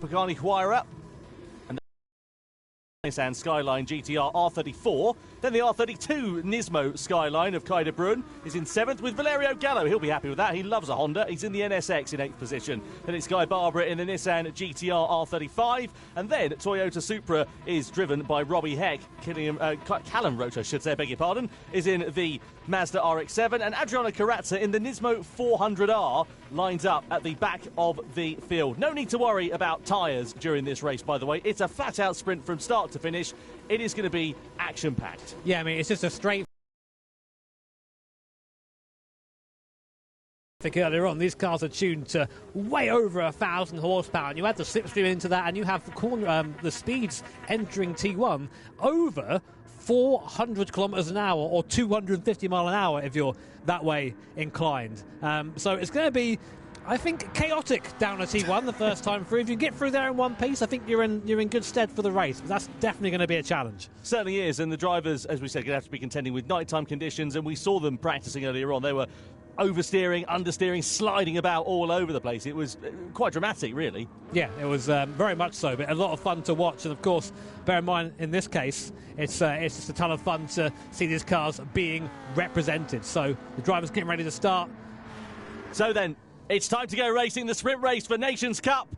Pagani Huayra, and the Nissan Skyline GTR R34. Then the R32 Nismo Skyline of Kai de Bruyne is in 7th with Valerio Gallo. He'll be happy with that. He loves a Honda. He's in the NSX in 8th position. Then it's Guy Barbara in the Nissan GTR R35. And then Toyota Supra is driven by Robbie Heck. Callum Roach, I should say, I beg your pardon, is in the Mazda RX-7. And Adriano Carrazza in the Nismo 400R lines up at the back of the field. No need to worry about tyres during this race, by the way. It's a flat-out sprint from start to finish. It is going to be action-packed. Yeah, I mean, it's just a straight... I think earlier on, these cars are tuned to way over 1,000 horsepower, and you add the slipstream into that, and you have the speeds entering T1 over 400 kilometers an hour, or 250 mile an hour if you're that way inclined. So it's going to be, I think, chaotic down at T1 the first time through. If you get through there in one piece, I think you're in good stead for the race. But that's definitely going to be a challenge. Certainly is, and the drivers, as we said, are going to have to be contending with nighttime conditions, and we saw them practicing earlier on. They were oversteering, understeering, sliding about all over the place. It was quite dramatic, really. Yeah, it was very much so, but a lot of fun to watch. And of course, bear in mind, in this case, it's just a ton of fun to see these cars being represented. So the drivers getting ready to start. So then, it's time to go racing. The sprint race for Nations Cup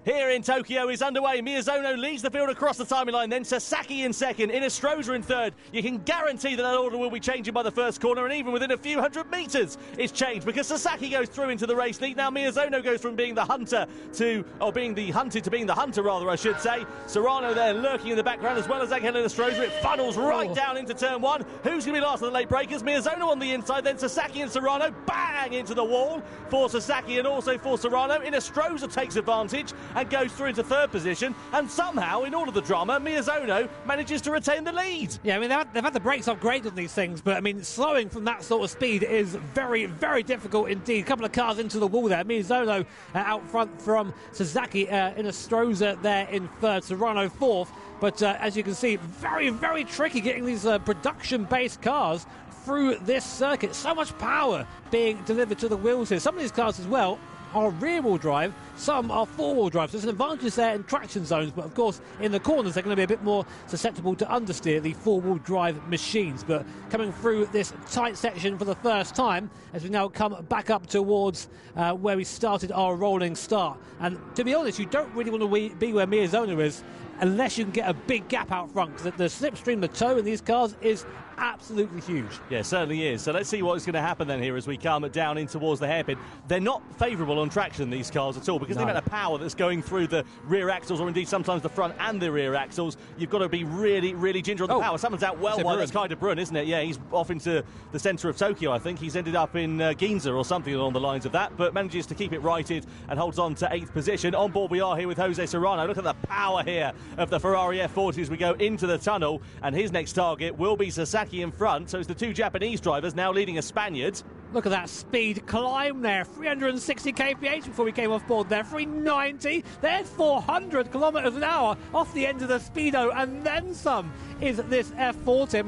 here in Tokyo is underway. Miyazono leads the field across the timing line, then Sasaki in second, Inestrosa in third. You can guarantee that order will be changing by the first corner, and even within a few hundred metres it's changed, because Sasaki goes through into the race lead. Now Miyazono goes from being the hunter to, or being the hunted to being the hunter, rather, I should say. Serrano there lurking in the background, as well as Angel Inestrosa. It funnels right down into turn one. Who's going to be last of the late breakers? Miyazono on the inside, then Sasaki and Serrano bang into the wall for Sasaki and also for Serrano. Inestrosa takes advantage and goes through into third position, and somehow, in all of the drama, Miyazono manages to retain the lead. Yeah, I mean, they've had the brakes upgraded on these things, but I mean, slowing from that sort of speed is very, very difficult indeed. A couple of cars into the wall there. Miyazono out front from Sasaki, Inestrosa there in third, Serrano fourth. But as you can see, very, very tricky getting these production-based cars through this circuit. So much power being delivered to the wheels here. Some of these cars as well are rear-wheel drive, some are four-wheel drive. So there's an advantage there in traction zones, but of course in the corners they're going to be a bit more susceptible to understeer the four-wheel drive machines. But coming through this tight section for the first time, as we now come back up towards where we started our rolling start. And to be honest, you don't really want to be where Miyazono is unless you can get a big gap out front, because the slipstream, the toe in these cars is absolutely huge. Yeah, certainly is. So let's see what is going to happen then here as we come down in towards the hairpin. They're not favourable on traction, these cars, at all, because the amount of power that's going through the rear axles, or indeed sometimes the front and the rear axles, you've got to be really, really ginger on the power. Someone's out well wide. That's Kai de Bruyne, isn't it? Yeah, he's off into the centre of Tokyo, I think. He's ended up in Ginza or something along the lines of that, but manages to keep it righted and holds on to 8th position. On board we are here with Jose Serrano. Look at the power here of the Ferrari F40 as we go into the tunnel, and his next target will be Sasaki in front. So it's the two Japanese drivers now leading a Spaniard. Look at that speed climb there, 360 kph before we came off board there, 390, there's 400 kilometres an hour off the end of the speedo, and then some is this F40.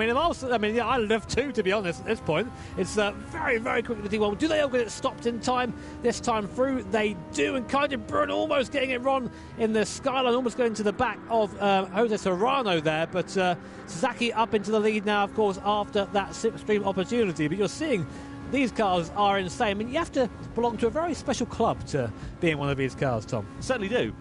I mean, I live too, to be honest, at this point. It's very, very quick to T1. Do they all get it stopped in time this time through? They do, and Kai de Bruyne almost getting it wrong in the skyline, almost going to the back of Jose Serrano there, but Sasaki up into the lead now, of course, after that slipstream opportunity. But you're seeing these cars are insane. I mean, you have to belong to a very special club to be in one of these cars, Tom. Certainly do.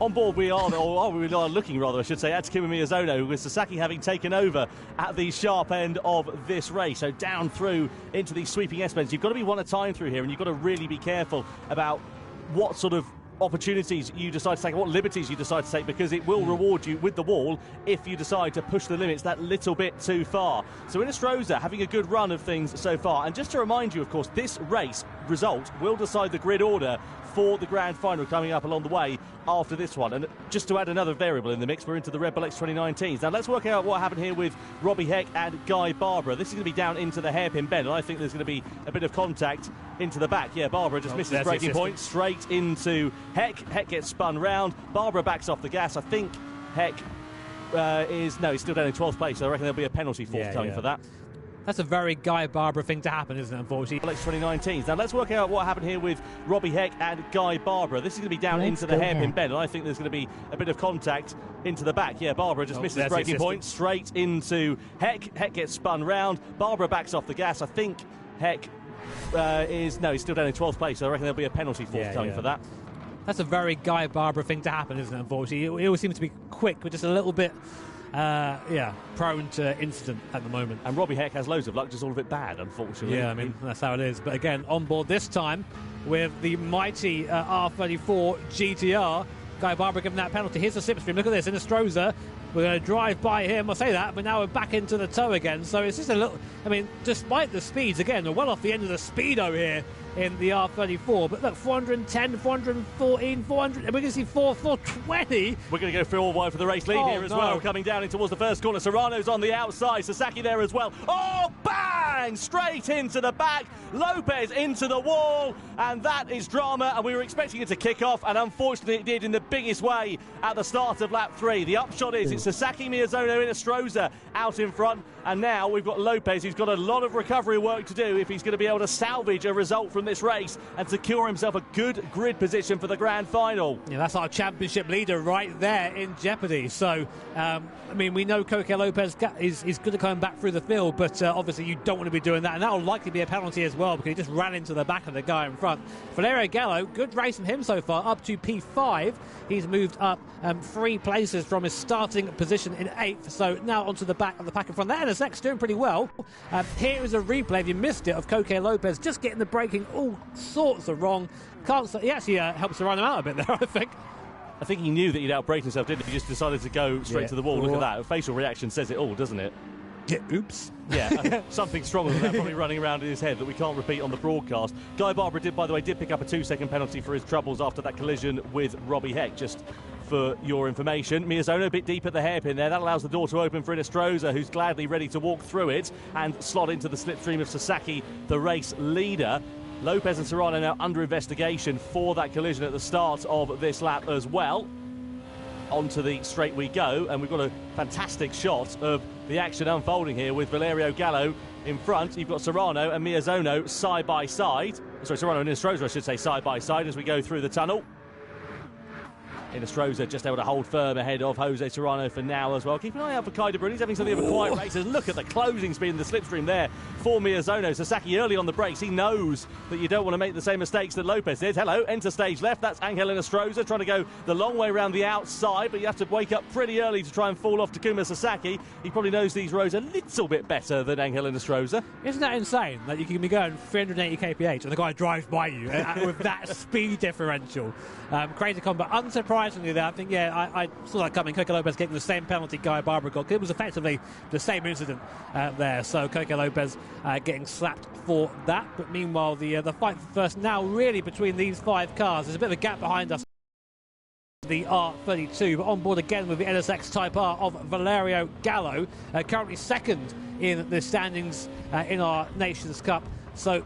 On board we are, or we are looking rather, I should say, at Takuma Miyazono, with Sasaki having taken over at the sharp end of this race. So down through into these sweeping S-bends. You've got to be one at a time through here, and you've got to really be careful about what sort of opportunities you decide to take, what liberties you decide to take, because it will reward you with the wall if you decide to push the limits that little bit too far. So Inestrosa having a good run of things so far, and just to remind you, of course, this race result will decide the grid order for the grand final coming up along the way after this one. And just to add another variable in the mix, we're into the Red Bull X 2019s. Now let's work out what happened here with Robbie Heck and Guy Barbara. This is going to be down into the hairpin bend, and I think there's going to be a bit of contact into the back. Yeah, Barbara just misses braking point straight into Heck. Heck gets spun round. Barbara backs off the gas. I think Heck he's still down in 12th place, so I reckon there'll be a penalty forthcoming for that. That's a very Guy Barber thing to happen, isn't it, unfortunately? Alex 2019. Now let's work out what happened here with Robbie Heck and Guy Barbara. This is going to be down into the hairpin bend, and I think there's going to be a bit of contact into the back. Yeah, Barbara just misses breaking point straight into Heck. Heck gets spun round. Barbara backs off the gas. I think Heck he's still down in 12th place, so I reckon there'll be a penalty forthcoming for that. That's a very Guy Barber thing to happen, isn't it, unfortunately? He always seems to be quick, but just a little bit prone to incident at the moment. And Robbie Heck has loads of luck, just all of it bad, unfortunately. Yeah, I mean, that's how it is. But again, on board this time with the mighty R34 GTR, Guy Barber given that penalty. Here's the slipstream. Look at this, Inestrosa. We're going to drive by him. I'll say that, but now we're back into the tow again. So it's just a little... I mean, despite the speeds, again, we're well off the end of the speedo here in the R34. But look, 410, 414, 400... And we're going to see 420. We're going to go through all wide for the race lead here as well. Coming down in towards the first corner. Serrano's on the outside. Sasaki there as well. Oh, bang! Straight into the back. Lopez into the wall. And that is drama. And we were expecting it to kick off. And unfortunately, it did in the biggest way at the start of lap 3. The upshot is it's Sasaki, Miyazono, Inestrosa out in front. And now we've got Lopez, who's got a lot of recovery work to do if he's going to be able to salvage a result from this race and secure himself a good grid position for the grand final. Yeah, that's our championship leader right there in jeopardy. So, I mean, we know Coque Lopez is good at coming back through the field, but obviously you don't want to be doing that. And that will likely be a penalty as well because he just ran into the back of the guy in front. Valerio Gallo, good race from him so far, up to P5. He's moved up 3 places from his starting position in 8th. So now onto the back of the pack in front. That NSX doing pretty well. Here is a replay, if you missed it, of Coque Lopez just getting the braking all sorts of wrong. He actually helps to run him out a bit there, I think. I think he knew that he'd outbraked himself, didn't he? He just decided to go straight to the wall. Look at that. A facial reaction says it all, doesn't it? Yeah, oops. Yeah, something stronger than that probably running around in his head that we can't repeat on the broadcast. Guy Barber did, by the way, pick up a 2-second penalty for his troubles after that collision with Robbie Heck, just for your information. Miyazono a bit deep at the hairpin there. That allows the door to open for Inestrosa, who's gladly ready to walk through it and slot into the slipstream of Sasaki, the race leader. Lopez and Serrano now under investigation for that collision at the start of this lap as well. Onto the straight we go, and we've got a fantastic shot of the action unfolding here with Valerio Gallo in front. You've got Serrano and Miyazono side by side. Sorry, Serrano and Inestrosa, I should say, side by side as we go through the tunnel. Inestrosa just able to hold firm ahead of Jose Serrano for now as well. Keep an eye out for Kai de Bruyne. He's having something of a quiet race. And look at the closing speed in the slipstream there for Miyazono. Sasaki early on the brakes. He knows that you don't want to make the same mistakes that Lopez did. Hello, enter stage left. That's Angel Inestrosa trying to go the long way around the outside, but you have to wake up pretty early to try and fall off Takuma Sasaki. He probably knows these roads a little bit better than Angel Inestrosa. Isn't that insane that you can be going 380 kph and the guy drives by you with that speed differential? Crazy combat. Unsurprisingly, there, I think, I saw that coming. Coque Lopez getting the same penalty Guy Barber got. It was effectively the same incident there. So Coque Lopez getting slapped for that. But meanwhile, the fight for first now really between these 5 cars. There's a bit of a gap behind us. The R32, but on board again with the NSX Type R of Valerio Gallo, currently second in the standings in our Nations Cup. So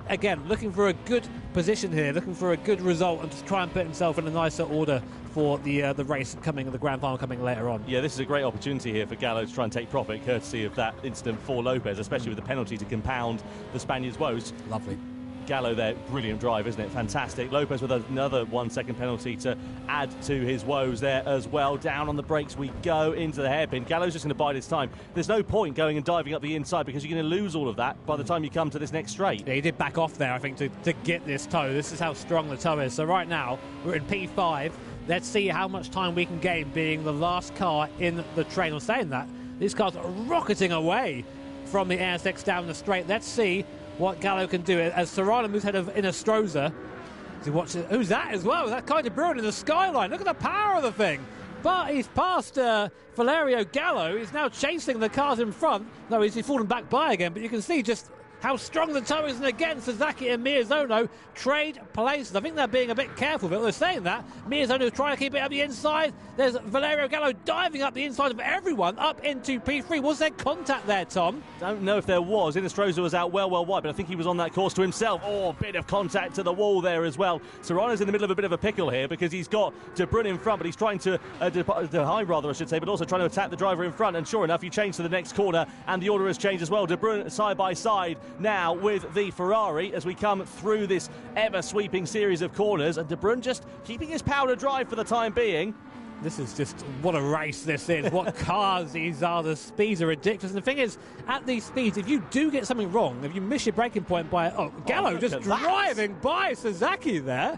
again, looking for a good position here, looking for a good result, and to try and put himself in a nicer order for the race coming, the grand final coming later on. Yeah, this is a great opportunity here for Gallo to try and take profit, courtesy of that incident for Lopez, especially with the penalty to compound the Spaniard's woes. Lovely. Gallo there, brilliant drive, isn't it? Fantastic. Lopez with another 1-second penalty to add to his woes there as well. Down on the brakes we go into the hairpin. Gallo's just going to bide his time. There's no point going and diving up the inside because you're going to lose all of that by the time you come to this next straight. Yeah, he did back off there, I think, to get this tow. This is how strong the tow is. So right now, we're in P5. Let's see how much time we can gain being the last car in the train. I'm saying that. These cars are rocketing away from the NSX down the straight. Let's see what Gallo can do as Serrano moves ahead of Inestrosa. Who's that as well? That Kai de Bruyne in the skyline. Look at the power of the thing. But he's past Valerio Gallo. He's now chasing the cars in front. No, he's fallen back by again. But you can see just how strong the toe is. And again, Sasaki and Miyazono trade places. I think they're being a bit careful, but they're saying that. Miyazono is trying to keep it up the inside. There's Valerio Gallo diving up the inside of everyone up into P3. Was there contact there, Tom? Don't know if there was. Inestrosa was out well wide, but I think he was on that course to himself. Oh, a bit of contact to the wall there as well. Serrano's in the middle of a bit of a pickle here because he's got De Bruyne in front, but he's trying to hide, rather, I should say, but also trying to attack the driver in front. And sure enough, you change to the next corner, and the order has changed as well. De Bruyne side by side now with the Ferrari as we come through this ever-sweeping series of corners, and De Bruyne just keeping his powder dry for the time being. This is just, what a race this is. What cars these are. The speeds are ridiculous. And the thing is, at these speeds, if you do get something wrong, if you miss your braking point by... Oh, Gallo just driving by Sasaki there.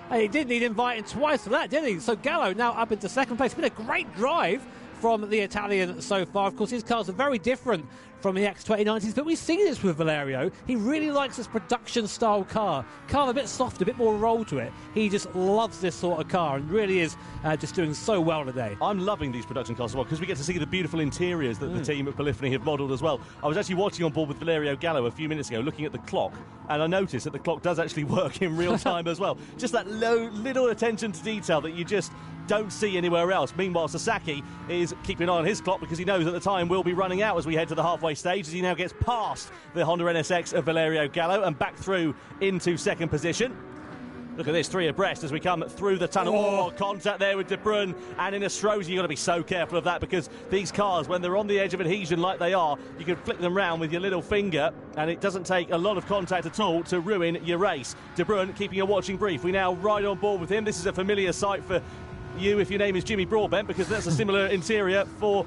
And he didn't need inviting twice for that, did he? So Gallo now up into second place. It's been a great drive from the Italian so far. Of course, his cars are very different from the X2090s, but we see this with Valerio. He really likes this production-style car a bit soft, a bit more roll to it. He just loves this sort of car and really is just doing so well today. I'm loving these production cars as well because we get to see the beautiful interiors that the team at Polyphony have modelled as well. I was actually watching on board with Valerio Gallo a few minutes ago, looking at the clock, and I noticed that the clock does actually work in real time as well. Just that little attention to detail that you just don't see anywhere else. Meanwhile, Sasaki is keeping an eye on his clock because he knows that the time will be running out as we head to the halfway stage, as he now gets past the Honda NSX of Valerio Gallo and back through into second position. Look at this, three abreast as we come through the tunnel. Oh, contact there with De Bruyne and Inestrosa. You've got to be so careful of that because these cars, when they're on the edge of adhesion like they are, you can flick them round with your little finger and it doesn't take a lot of contact at all to ruin your race. De Bruyne keeping a watching brief. We now ride on board with him. This is a familiar sight for you if your name is Jimmy Broadbent, because that's a similar interior for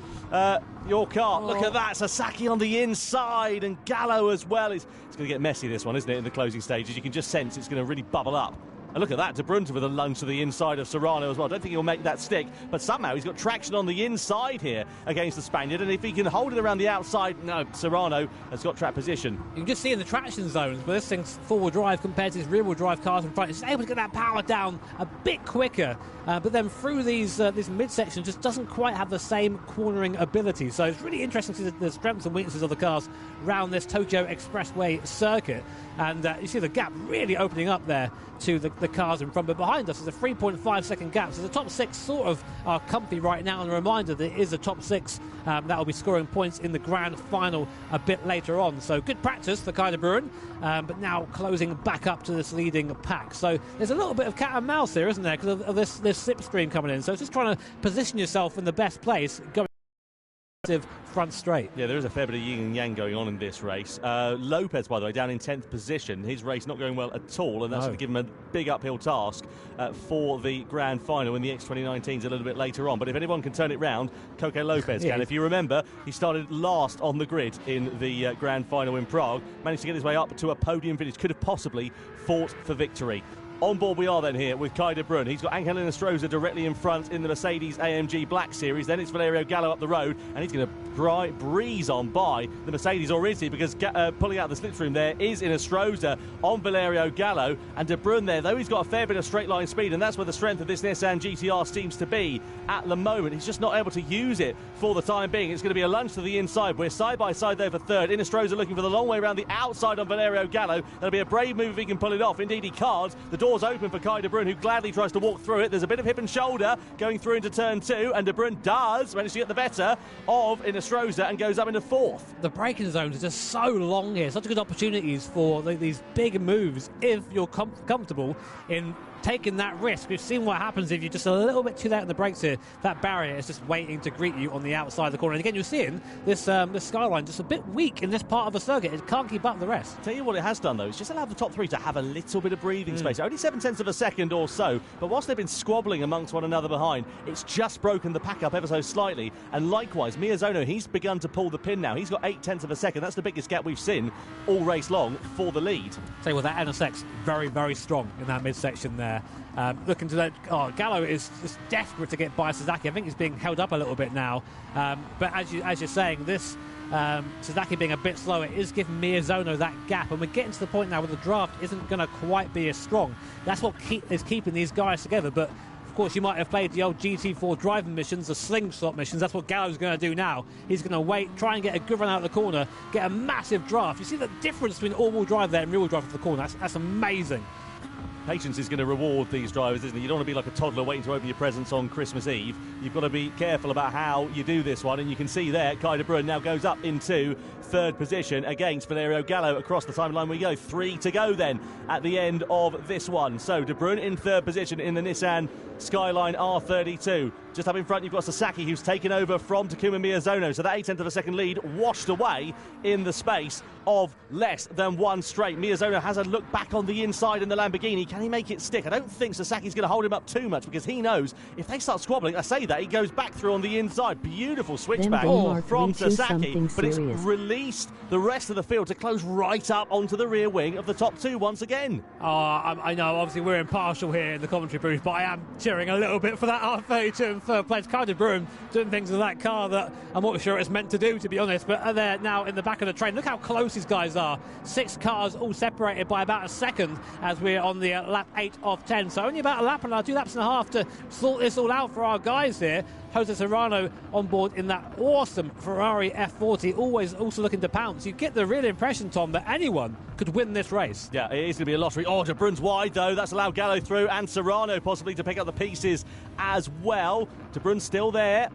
your car. Look at that, Sasaki on the inside and Gallo as well. It's going to get messy, this one, isn't it, in the closing stages? You can just sense it's going to really bubble up. And look at that, De Bruyne with a lunge to the inside of Serrano as well. I don't think he'll make that stick, but somehow he's got traction on the inside here against the Spaniard, and if he can hold it around the outside, no, Serrano has got track position. You can just see in the traction zones, but this thing's four-wheel drive compared to his rear-wheel drive cars in front. It's able to get that power down a bit quicker, but then through these this midsection just doesn't quite have the same cornering ability. So it's really interesting to see the strengths and weaknesses of the cars around this Tokyo Expressway circuit. And you see the gap really opening up there to the cars in front. But behind us is a 3.5 second gap. So the top six sort of are comfy right now. And a reminder that it is a top six that will be scoring points in the grand final a bit later on. So good practice for Kai de Bruyne, but now closing back up to this leading pack. So there's a little bit of cat and mouse here, isn't there, because of this slipstream coming in. So it's just trying to position yourself in the best place going front straight. Yeah, there is a fair bit of yin and yang going on in this race. Lopez, by the way, down in 10th position. His race not going well at all, and that's going to give him a big uphill task for the grand final in the X2019s a little bit later on. But if anyone can turn it round, Coco Lopez can. If you remember, he started last on the grid in the grand final in Prague, managed to get his way up to a podium finish, could have possibly fought for victory. On board we are then here with Kai de Bruyne. He's got Angel Inestrosa directly in front in the Mercedes-AMG Black Series. Then it's Valerio Gallo up the road, and he's going to breeze on by the Mercedes already because pulling out the slipstream there is Inestrosa on Valerio Gallo. And de Bruyne there, though he's got a fair bit of straight line speed, and that's where the strength of this Nissan GTR seems to be at the moment. He's just not able to use it for the time being. It's going to be a lunge to the inside. We're side by side there for third. Inestrosa looking for the long way around the outside on Valerio Gallo. That'll be a brave move if he can pull it off. Indeed he can't. The door's open for Kai de Bruyne, who gladly tries to walk through it. There's a bit of hip and shoulder going through into turn two, and de Bruyne does manage to get the better of Inestrosa and goes up into fourth. The braking zones are just so long here. Such good opportunities for these big moves if you're comfortable in taking that risk. We've seen what happens if you're just a little bit too late on the brakes here. That barrier is just waiting to greet you on the outside of the corner. And again, you're seeing this skyline just a bit weak in this part of the circuit. It can't keep up the rest. Tell you what it has done, though, it's just allowed the top three to have a little bit of breathing space. Only 0.7 of a second or so, but whilst they've been squabbling amongst one another behind, it's just broken the pack up ever so slightly. And likewise, Miyazono, he's begun to pull the pin now. He's got 0.8 of a second. That's the biggest gap we've seen all race long for the lead. Tell you what, that NSX very, very strong in that midsection there. Looking to that, Gallo is just desperate to get by Sasaki. I think he's being held up a little bit now. But as you're saying, this Sasaki being a bit slower is giving Miyazono that gap. And we're getting to the point now where the draft isn't going to quite be as strong. That's what is keeping these guys together. But course, you might have played the old GT4 driving missions, the slingshot missions. That's what Gallo's going to do now. He's going to wait, try and get a good run out of the corner, get a massive draft. You see the difference between all-wheel drive there and rear-wheel drive for the corner. That's amazing. Patience is going to reward these drivers, isn't it? You don't want to be like a toddler waiting to open your presents on Christmas Eve. You've got to be careful about how you do this one, and you can see there, Kai de Bruyne now goes up into third position against Valerio Gallo across the timeline we go. 3 to go then at the end of this one. So de Bruyne in third position in the Nissan Skyline R32. Just up in front, you've got Sasaki, who's taken over from Takuma Miyazono. So that 0.8 of a second lead washed away in the space of less than one straight. Miyazono has a look back on the inside in the Lamborghini. Can he make it stick? I don't think Sasaki's going to hold him up too much, because he knows if they start squabbling, I say that, he goes back through on the inside. Beautiful switchback from Sasaki, but it's released the rest of the field to close right up onto the rear wing of the top two once again. I know, obviously we're impartial here in the commentary booth, but I am cheering a little bit for that R32 in third place. Kai de Bruyne doing things with that car that I'm not sure it's meant to do, to be honest, but they're now in the back of the train. Look how close these guys are. 6 cars all separated by about a second as we're on the lap 8 of 10, so only about a lap and 2 laps and a half to sort this all out for our guys here. Jose Serrano on board in that awesome Ferrari F40, always also looking to pounce. You get the real impression, Tom, that anyone could win this race. Yeah, it is going to be a lottery. Oh, de Bruyne's wide, though. That's allowed Gallo through, and Serrano possibly to pick up the pieces as well. De Bruyne's still there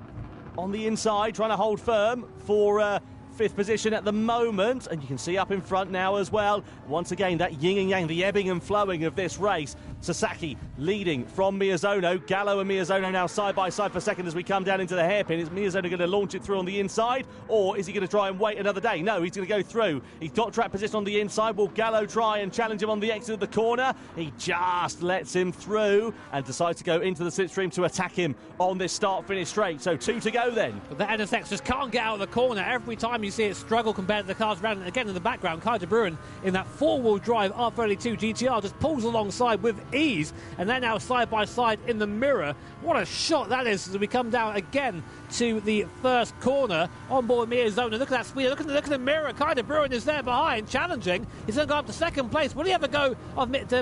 on the inside, trying to hold firm for fifth position at the moment, and you can see up in front now as well. Once again, that yin and yang, the ebbing and flowing of this race. Sasaki leading from Miyazono. Gallo and Miyazono now side by side for second as we come down into the hairpin. Is Miyazono going to launch it through on the inside, or is he going to try and wait another day? No, he's going to go through. He's got track position on the inside. Will Gallo try and challenge him on the exit of the corner? He just lets him through and decides to go into the slipstream to attack him on this start-finish straight. So 2 to go then. But the NSX just can't get out of the corner. Every time you see it struggle compared to the cars around, and again in the background, Kai de Bruyne in that four-wheel drive R32 GTR just pulls alongside with ease, and they're now side by side in the mirror. What a shot that is as we come down again to the first corner on board Miyazono. Look at that speed, look at the mirror. Kai de Bruyne is there behind, challenging. He's going to go up to second place. Will he ever go to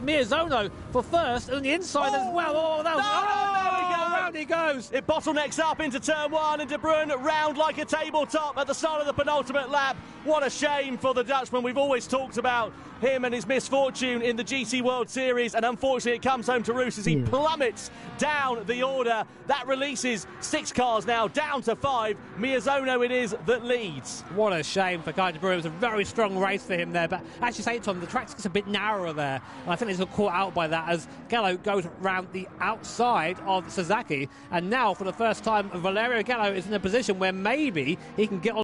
Miyazono for first? And on the inside as well. Oh, that was, round he goes. It bottlenecks up into turn 1, and de Bruyne round like a tabletop at the start of the penultimate lap. What a shame for the Dutchman. We've always talked about him and his misfortune in the GT World Series, and unfortunately it comes home to roost as he plummets down the order. That releases 6 cars now down to 5. Miyazono it is that leads. What a shame for Kai de Bruyne. It was a very strong race for him there, but as you say, Tom, the track's just a bit narrower there, and I think he's got caught out by that as Gallo goes round the outside of Sasaki, and now for the first time Valerio Gallo is in a position where maybe he can get on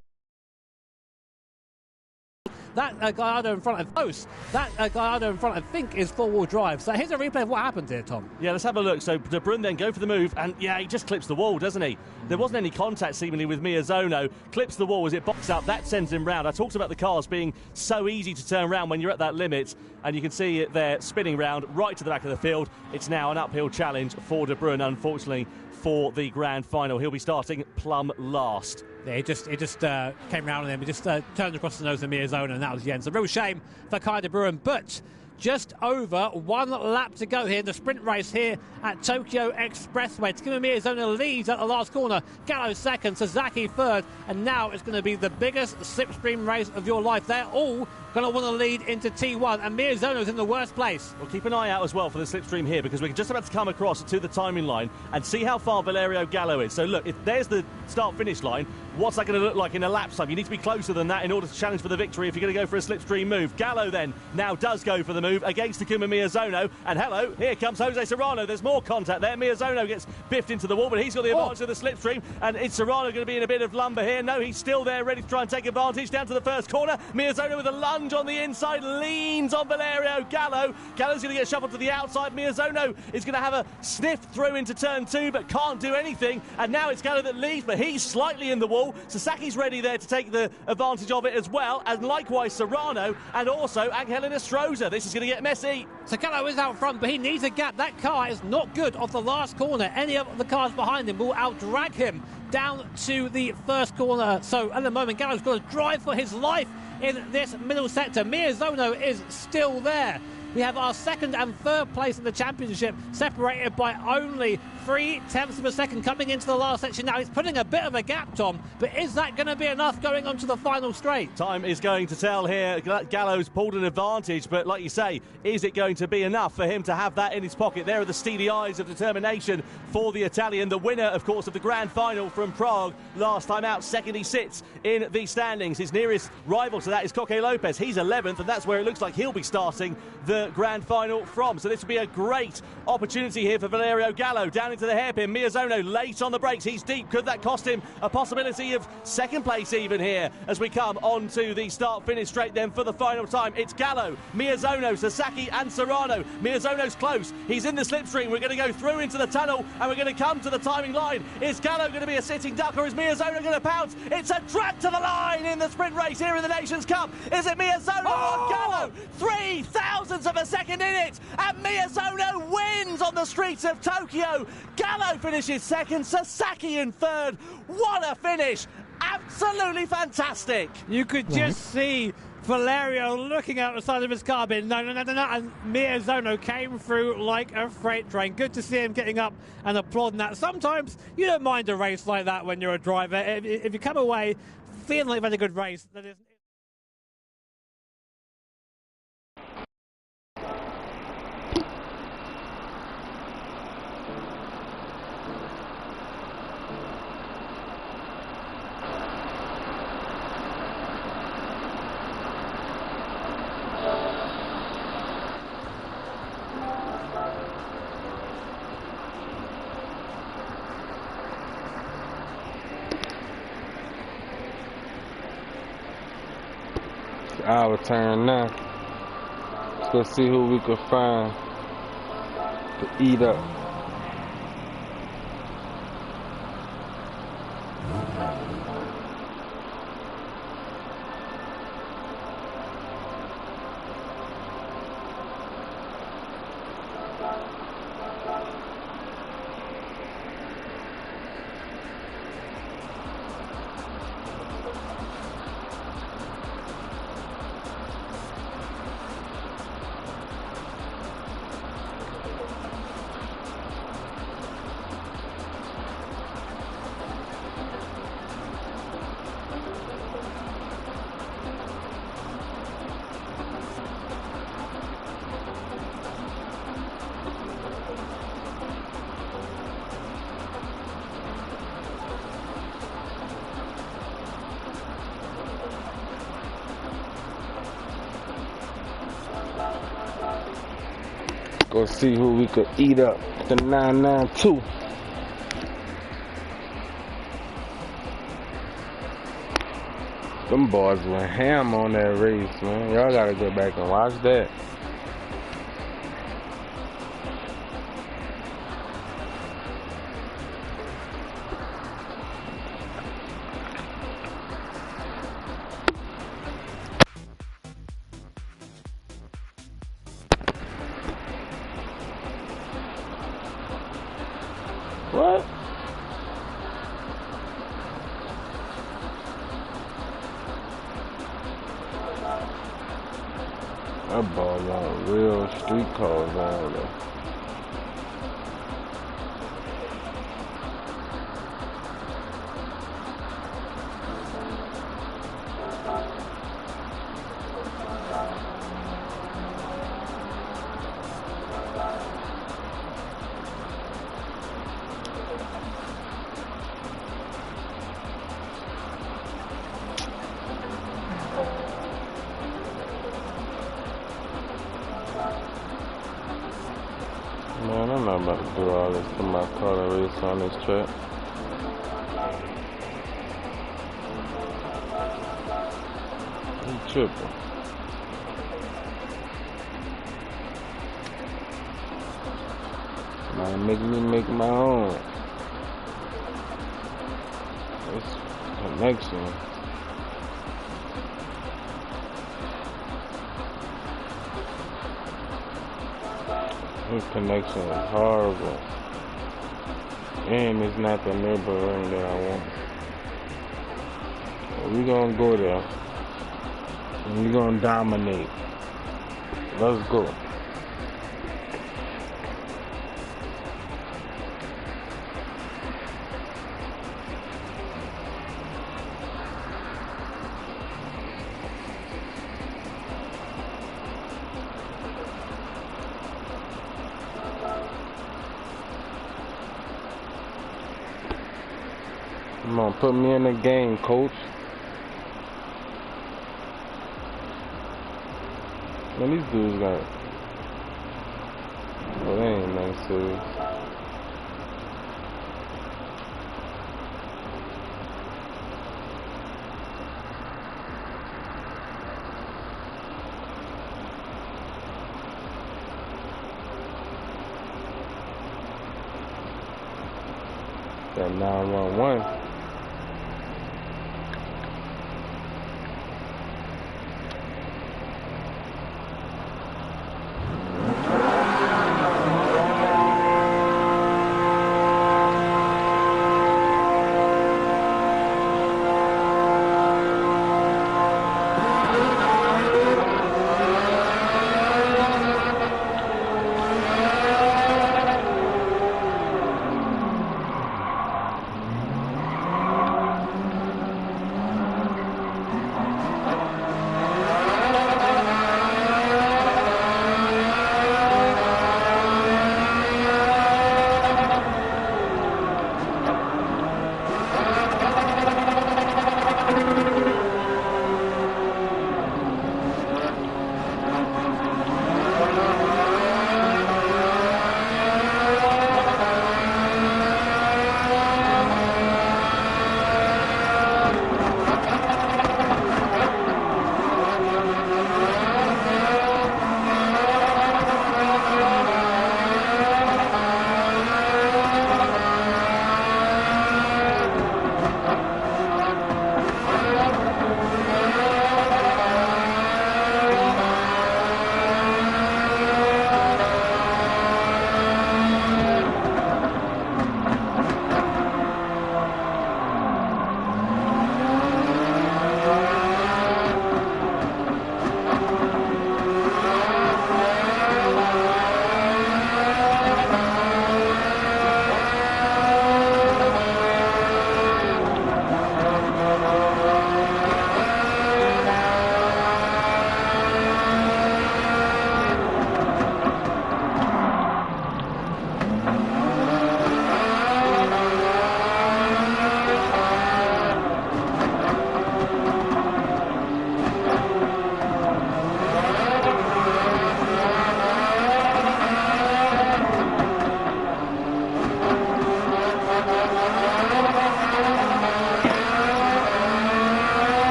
that Gallardo in front of close. That Gallardo in front, I think, is four-wheel drive. So here's a replay of what happened here, Tom. Yeah, let's have a look. So de Bruyne then go for the move, and yeah, he just clips the wall, doesn't he? There wasn't any contact seemingly with Miyazono. Clips the wall as it boxes up. That sends him round. I talked about the cars being so easy to turn around when you're at that limit, and you can see it there spinning round right to the back of the field. It's now an uphill challenge for de Bruyne, unfortunately, for the grand final. He'll be starting plumb last. Yeah, it just came round on him. He just turned across the nose of Miyazono, and that was the end. So, real shame for Kai de Bruyne, but just over 1 lap to go here in the sprint race here at Tokyo Expressway. Takuma Miyazono leads at the last corner. Gallo second, Sasaki third, and now it's going to be the biggest slipstream race of your life. They're all going to want to lead into T1, and Miyazono's in the worst place. Well, keep an eye out as well for the slipstream here, because we're just about to come across to the timing line and see how far Valerio Gallo is. So look, if there's the start-finish line, what's that going to look like in a lap time? You need to be closer than that in order to challenge for the victory if you're going to go for a slipstream move. Gallo then now does go for the move against Takuma Miyazono, and hello, here comes Jose Serrano. There's more contact there. Miyazono gets biffed into the wall, but he's got the advantage of the slipstream, and is Serrano going to be in a bit of lumber here? No, he's still there, ready to try and take advantage. Down to the first corner, Miyazono with a lunge on the inside, leans on Valerio Gallo. Gallo's going to get shuffled to the outside. Miyazono is going to have a sniff through into turn 2, but can't do anything, and now it's Gallo that leads, but he's slightly in the wall. Sasaki's ready there to take the advantage of it as well, and likewise Serrano, and also Angelina Stroza. This is going to get messy. So Gallo is out front, but he needs a gap. That car is not good off the last corner. Any of the cars behind him will outdrag him down to the first corner. So at the moment, Gallo's got to drive for his life in this middle sector. Miyazono is still there. we have our second and third place in the championship separated by only 0.3 of a second coming into the last section. Now, it's putting a bit of a gap, Tom, but is that going to be enough going on to the final straight? Time is going to tell here. Gallo's pulled an advantage, but like you say, is it going to be enough for him to have that in his pocket? There are the steely eyes of determination for the Italian, the winner, of course, of the grand final from Prague last time out. Second he sits in the standings. His nearest rival to that is Coque Lopez. He's 11th, and that's where it looks like he'll be starting the grand final from. So this will be a great opportunity here for Valerio Gallo. Down into the hairpin. Miyazono late on the brakes. He's deep. Could that cost him a possibility of second place even here as we come on to the start-finish straight then for the final time? It's Gallo, Miyazono, Sasaki and Serrano. Miyazono's close. He's in the slipstream. We're going to go through into the tunnel and we're going to come to the timing line. Is Gallo going to be a sitting duck or is Miyazono going to pounce? It's a drag to the line in the sprint race here in the Nations Cup. Is it Miyazono or Gallo? 0.003 of a second in it, and Miyazono wins on the streets of Tokyo. Gallo finishes second, Sasaki in third. What a finish! Absolutely fantastic. You could just see Valerio looking out the side of his car being no, and Miyazono came through like a freight train. Good to see him getting up and applauding that. Sometimes you don't mind a race like that when you're a driver. If you come away feeling like you've had a good race, that is. Our turn now. Let's go see who we can find to eat up. Go see who we could eat up. The 992. Them boys went ham on that race, man. Y'all gotta go back and watch that. What? That ball got real street cars on there. Man, I'm not about to do all this to my car to race on this track. I'm tripping. Might make me make my own. It's connection. This connection is horrible. And it's not the neighborhood that I want. But we're gonna go there. And we're gonna dominate. Let's go. Come on, put me in the game, coach. Man, these dudes got... Oh, they ain't nothing serious. That 911.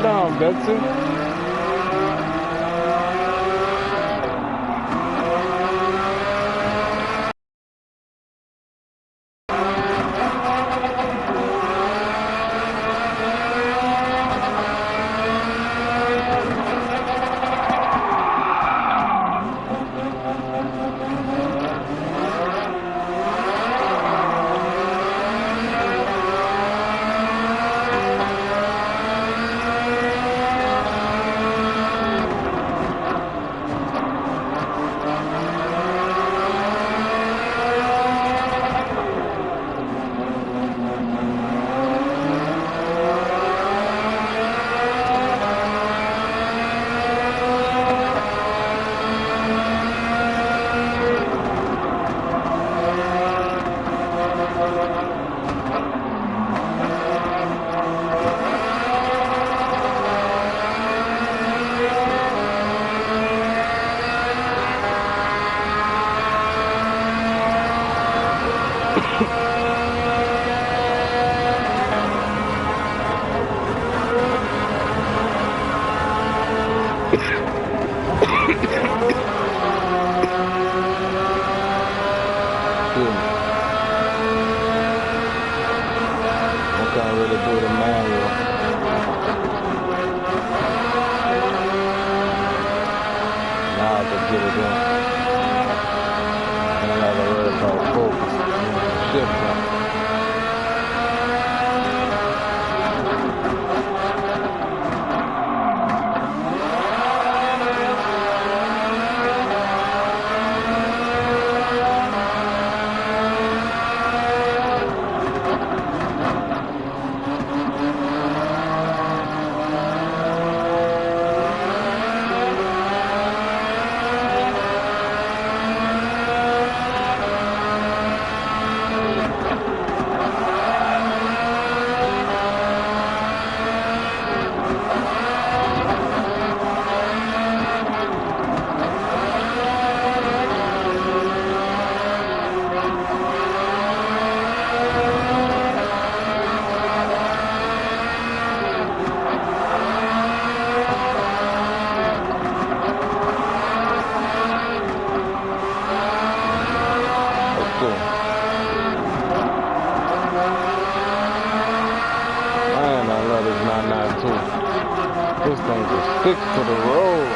down, Betsy. This thing just sticks to the road.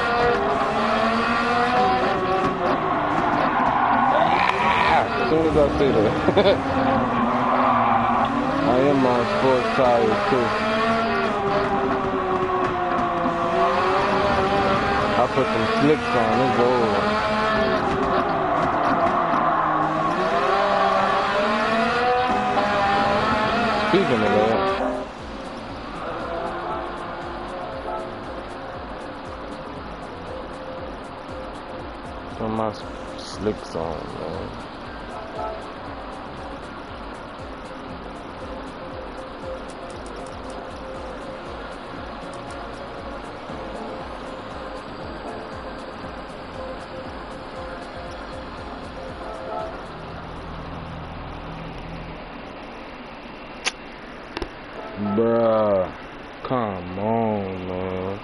As soon as I say that. I am on sports tires too. I put some slicks on, it's over. Speaking of that, put my slicks on, man. Bruh, come on, man.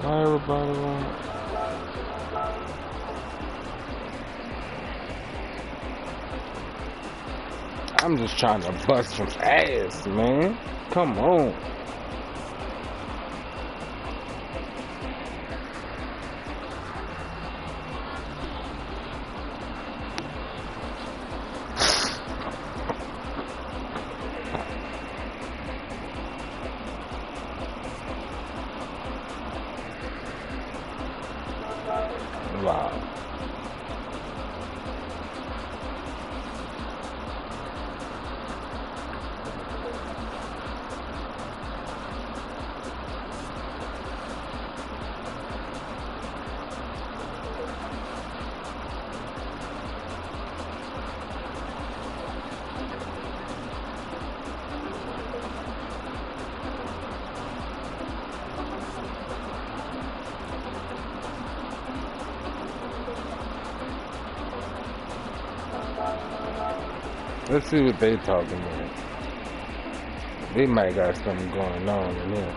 Why everybody want? I'm just trying to bust some ass, man. Come on. Wow. Let's see what they talking about. They might got something going on in there.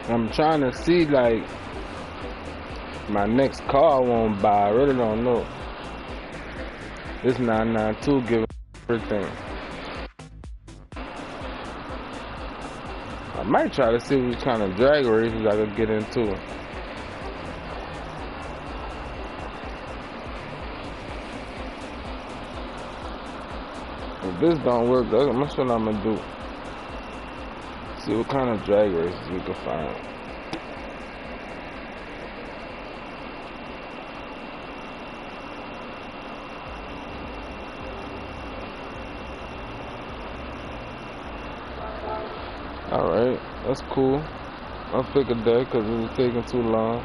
I'm trying to see, like, my next car I want to buy. I really don't know. This 992 giving everything. I might try to see what kind of drag races I could get into. If this don't work, that's what I'm gonna do. See what kind of drag races we can find. Alright, that's cool. I figured that because it was taking too long.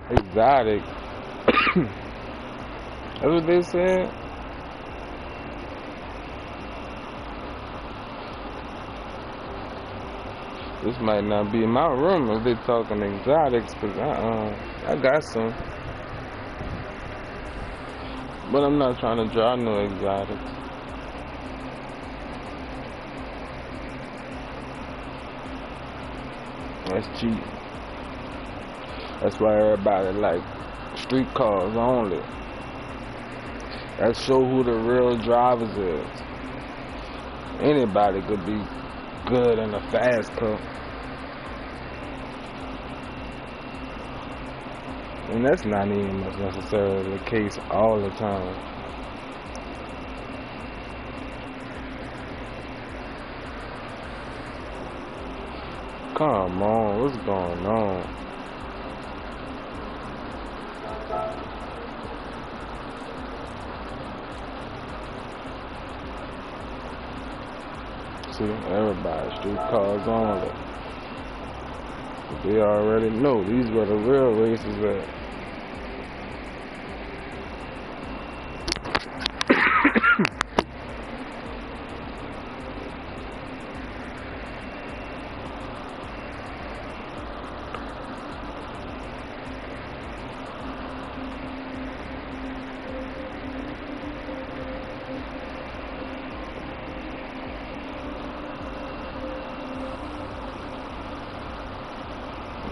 Exotic. That's what they said. This might not be in my room if they talking exotics, because I got some. But I'm not trying to draw no exotics. That's cheap. That's why everybody like street cars only. That show who the real drivers is. Anybody could be good in a fast car. And that's not even necessarily the case all the time. Come on, what's going on? See, everybody, street cars only. They already know these were the real races at.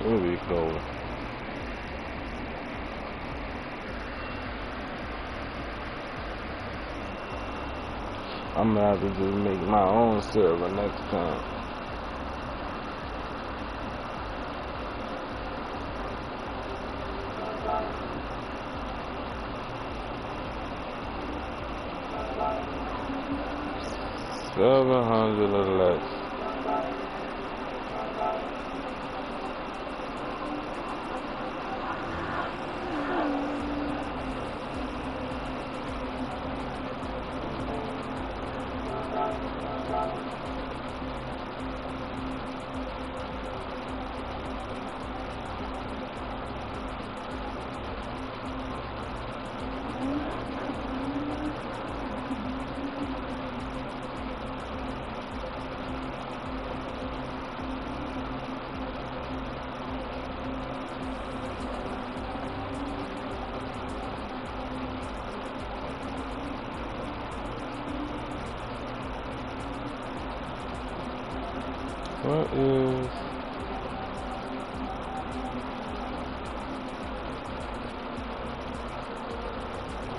Here we go. I'm gonna have to just make my own server next time. $700 or less. What is...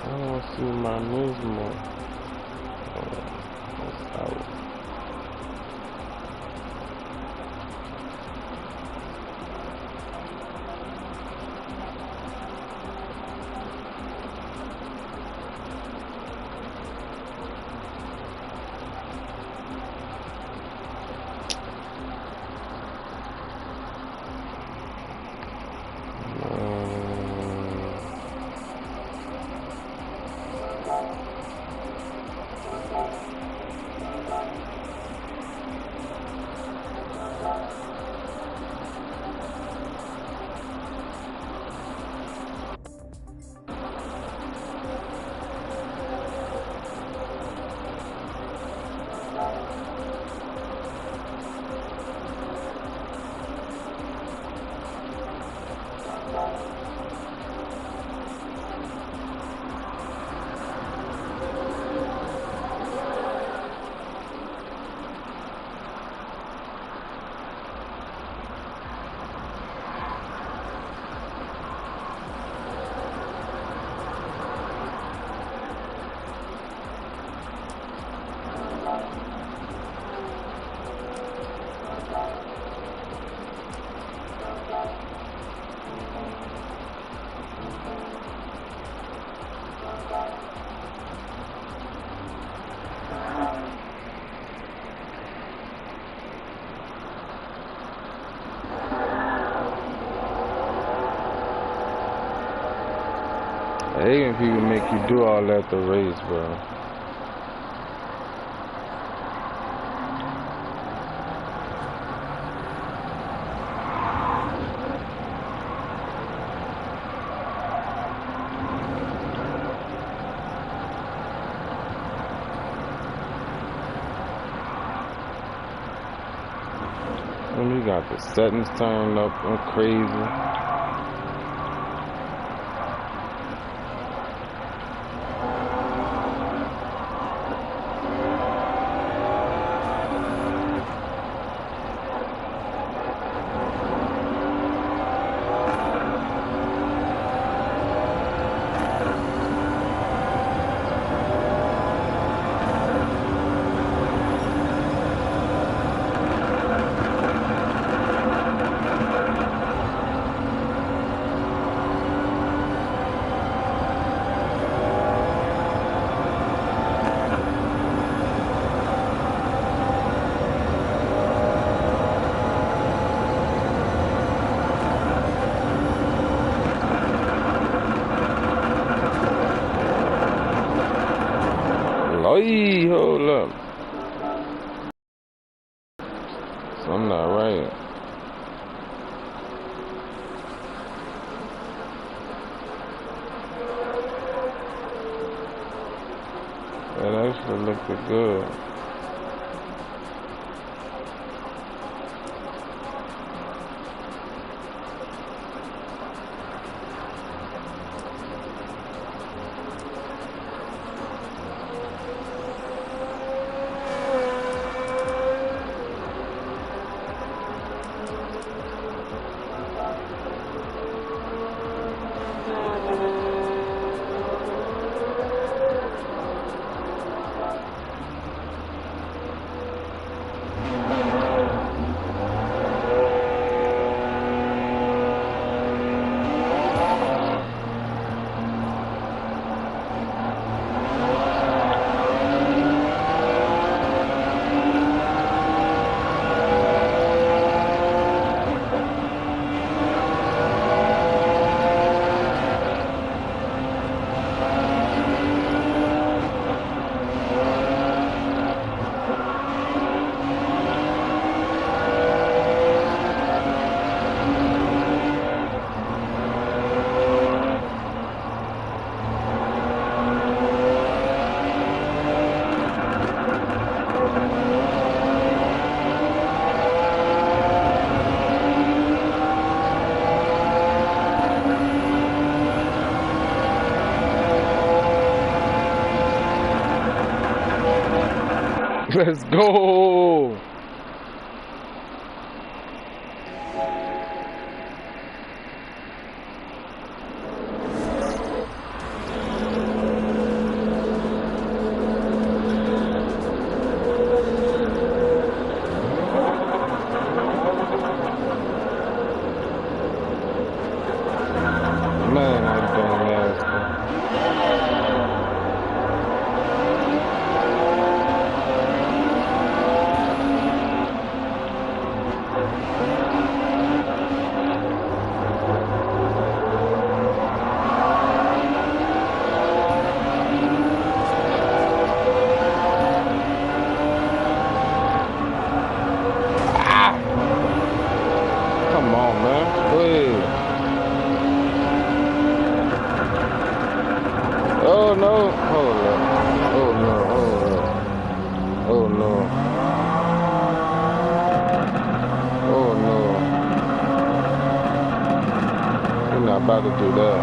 I don't see my Nismo. That's out. begging people make you do all that to race, bro. And you got the settings turned up and crazy. Hey, hold up. Something not right. That actually looked good. Let's go. Man, I'm doing nasty. Come on, man. Please. Oh no. Hold up. Oh no. Hold up. Oh no. Oh no. You're not about to do that.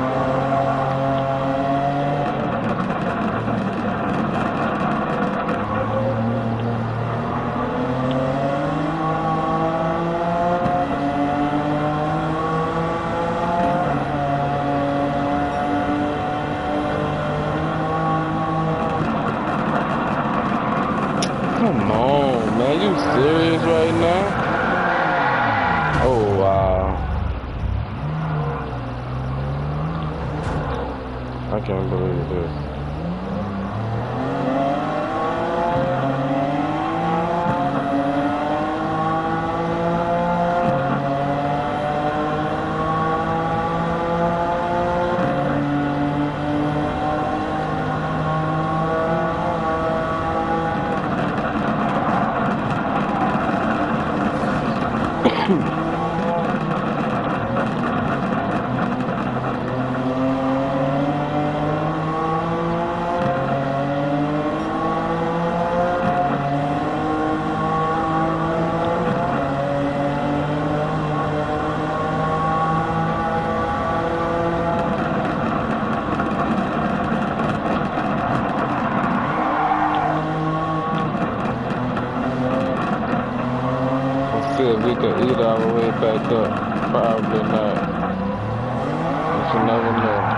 Come on, man. You serious right now? Oh, wow. I can't believe this. See if we can eat our way back up. Probably not. But you never know.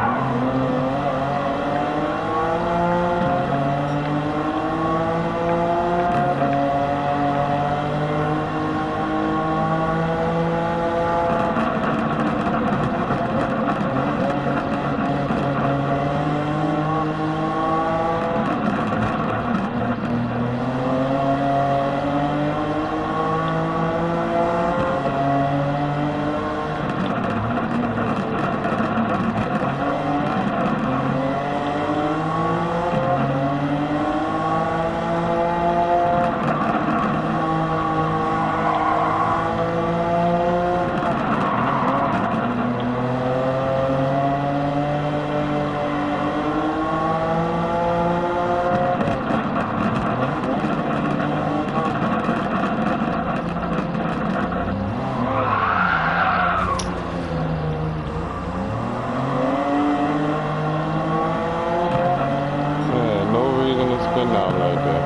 Out like that.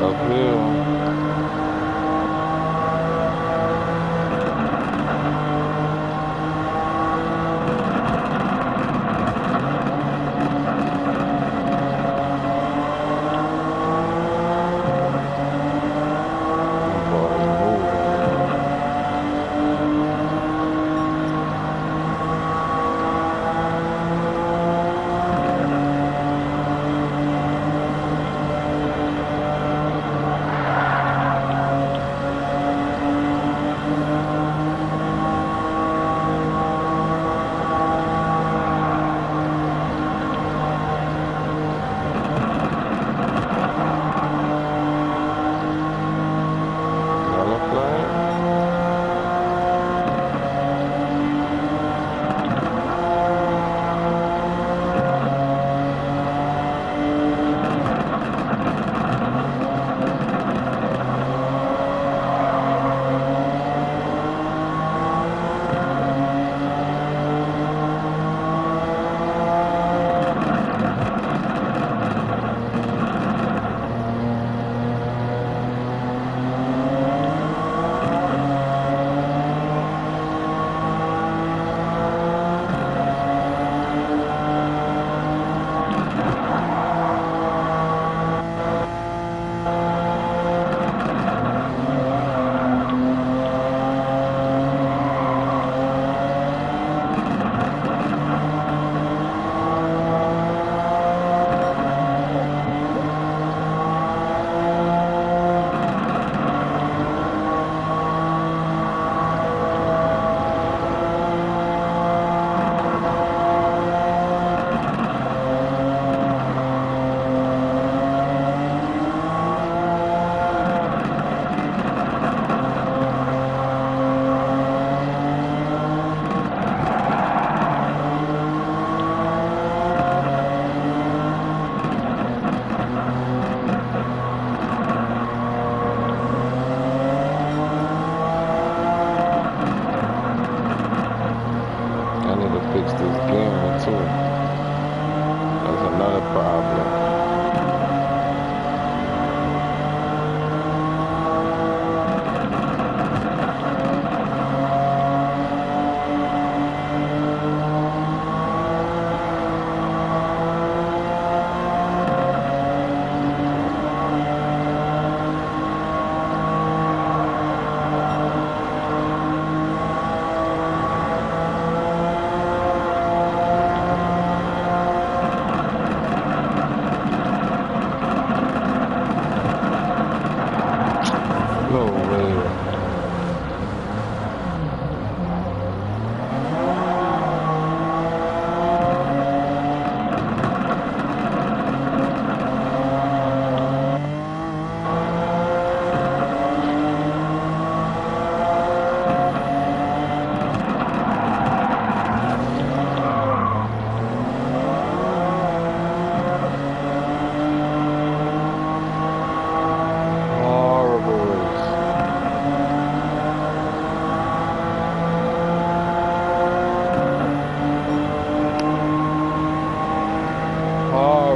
Uphill.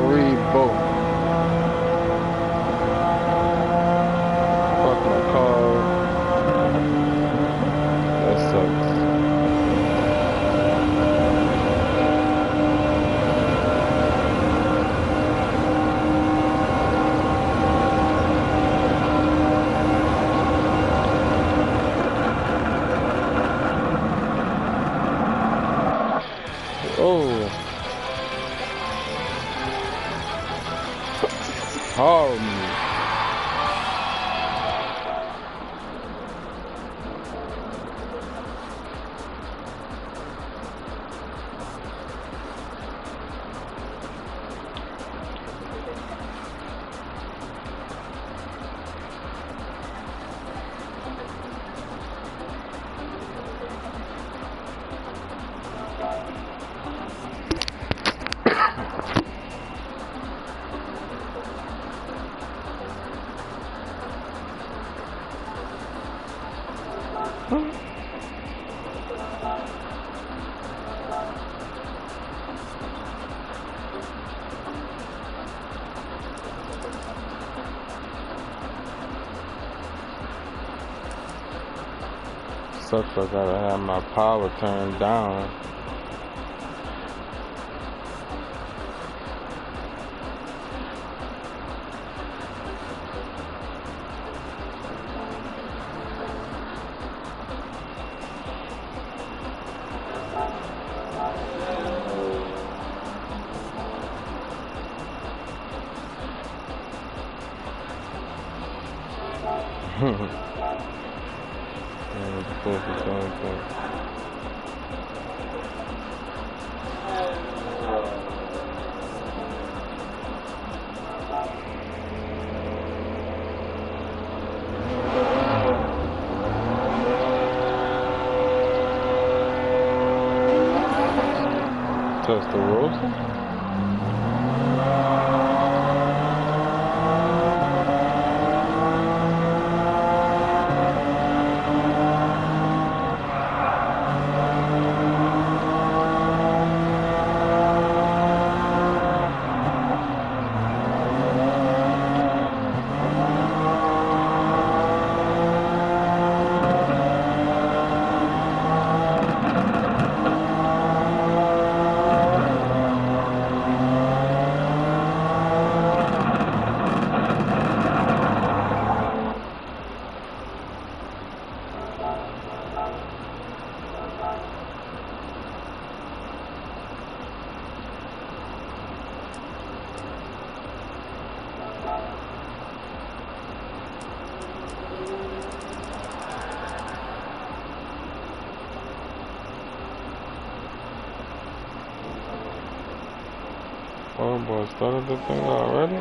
gotta read both. Fuck my car. That sucks. Oh. Horrible. Sucks I gotta have my power turned down. Touch the roaster? Oh boy, started the thing already?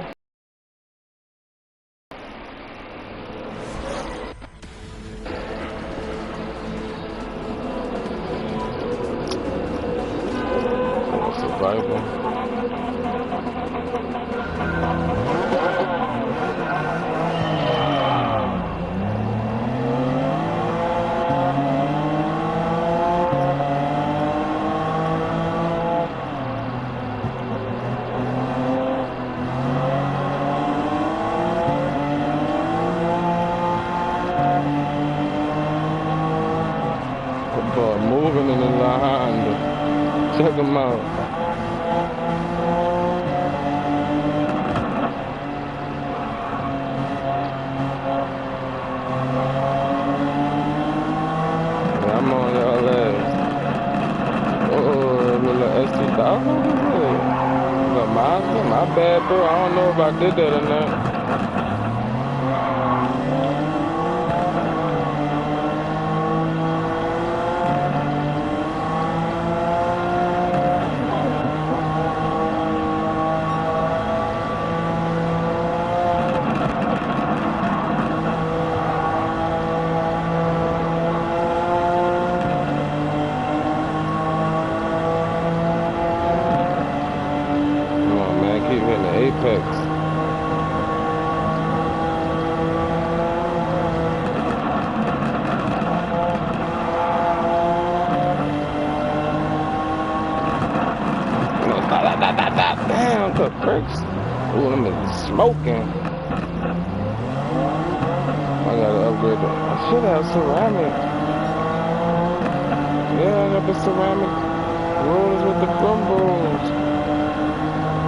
Survival. Moving in the line. Check them out. Yeah, I'm on y'all ass. Oh, little ST1000? Little Mazda? My bad, bro. I don't know if I did that or not. Apex. Damn, brakes. Ooh, them is smoking. I gotta upgrade it. I should have ceramic. Yeah, I got the ceramic rollers with the crumbles.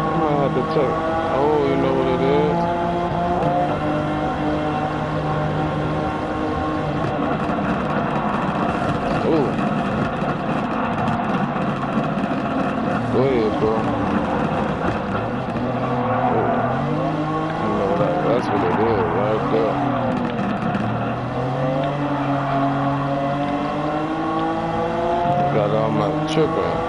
I might have to check. Oh, you know what it is? Ooh. Go ahead, bro. That's what it is right there. Got all my tripping.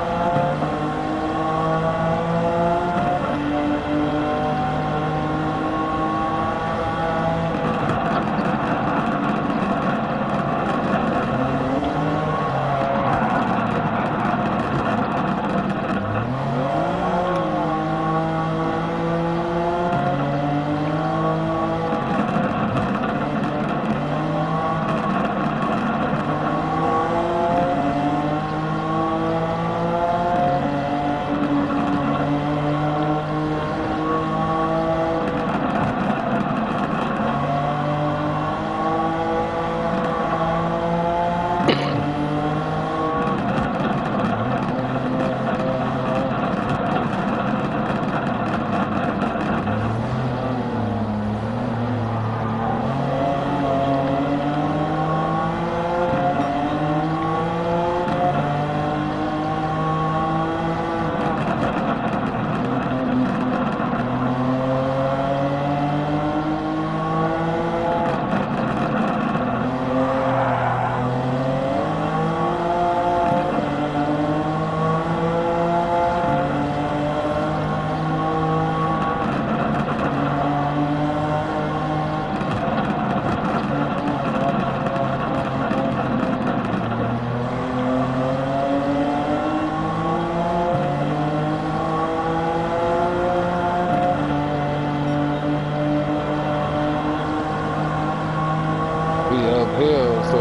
Uphill, so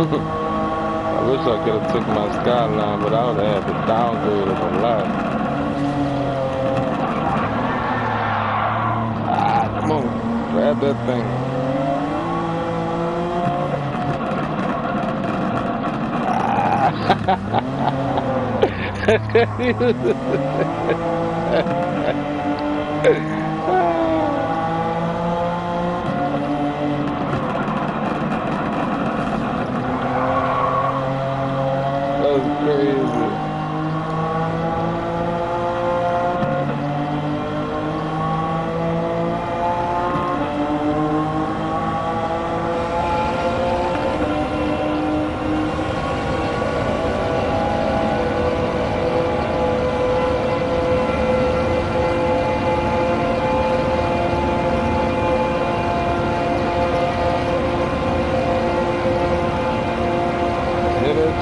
I wish I could have took my Skyline, but I would have had to downgrade it a lot. Ah, come on. Grab that thing. That was crazy.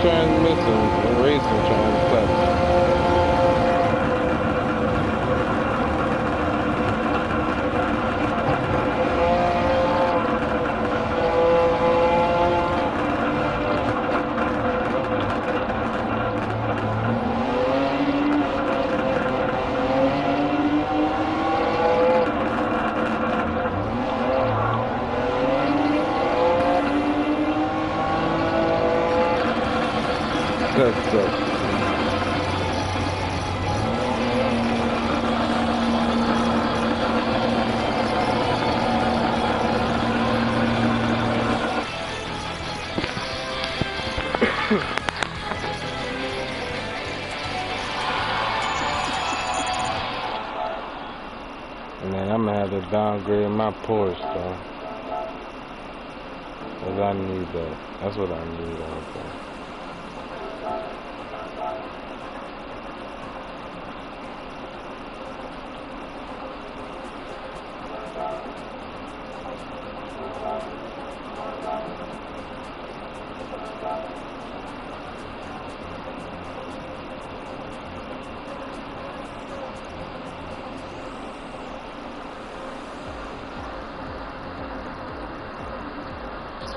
Transmission and racing trying to touch. That's so. Man, I'm gonna have to downgrade my Porsche though. Cause I need that. That's what I need out there.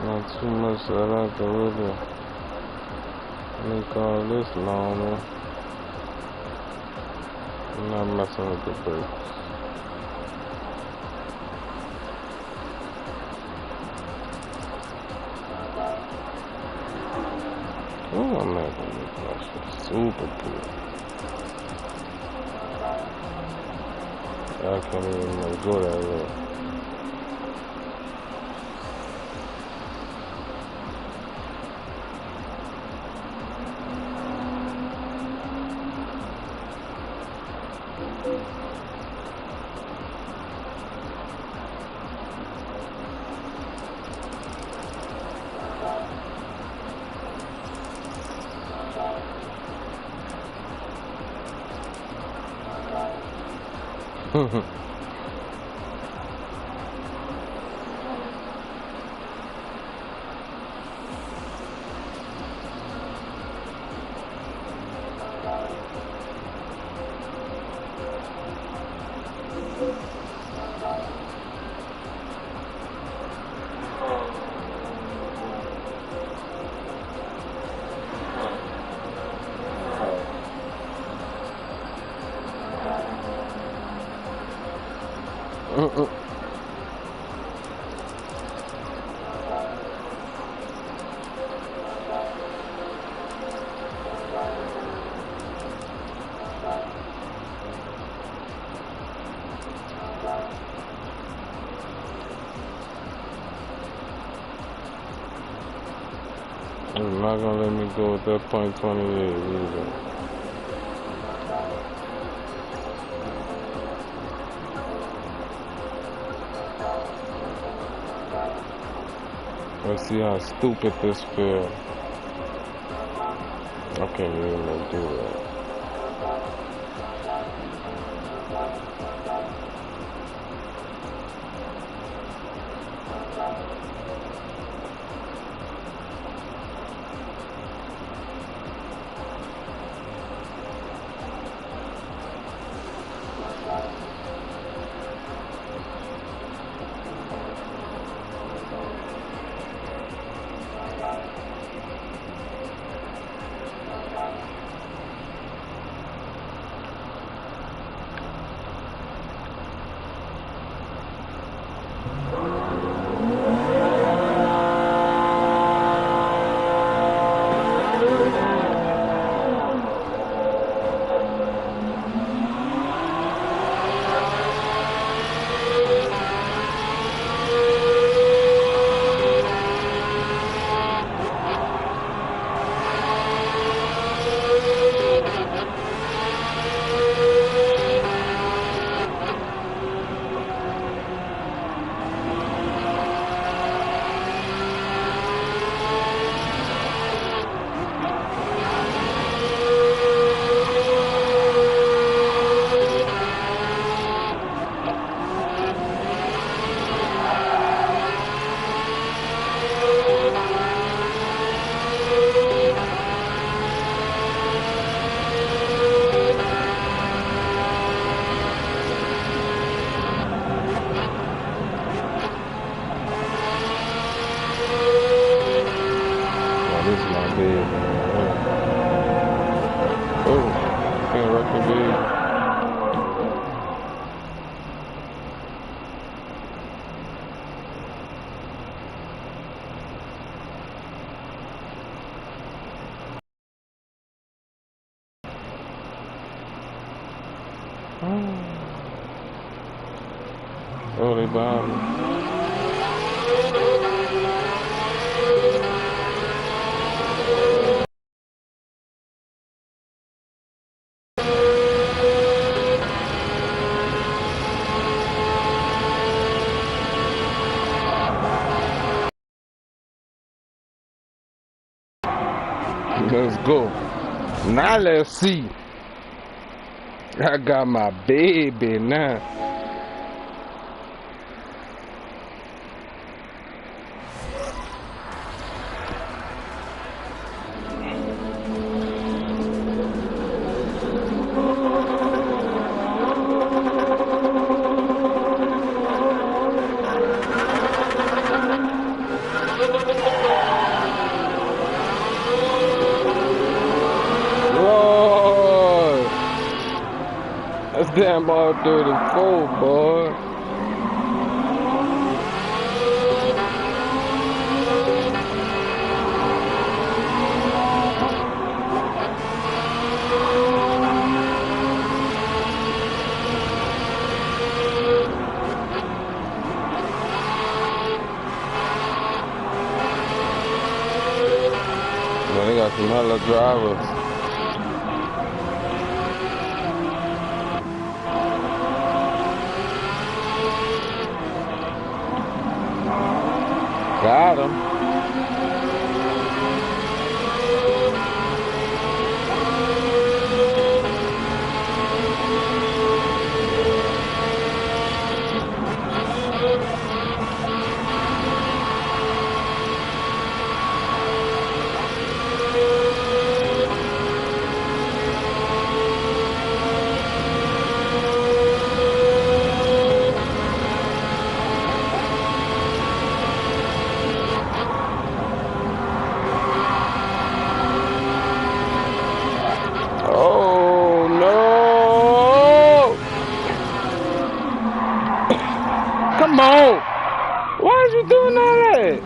Not too much that I can really make all this longer. I'm not messing with the brakes. Oh, I'm not gonna make my shit super good. I can't even go that way. It's not gonna let me go with that .28 either. Let's see how stupid this feels. I can't even do that. big, man. Oh, can't wreck the big. Oh, they behind me. Let's go. Now let's see. I got my baby now. That's damn ball 34, boy. Man, they got some hella drivers. Got him. Oh no! Come on! Why is you doing all that?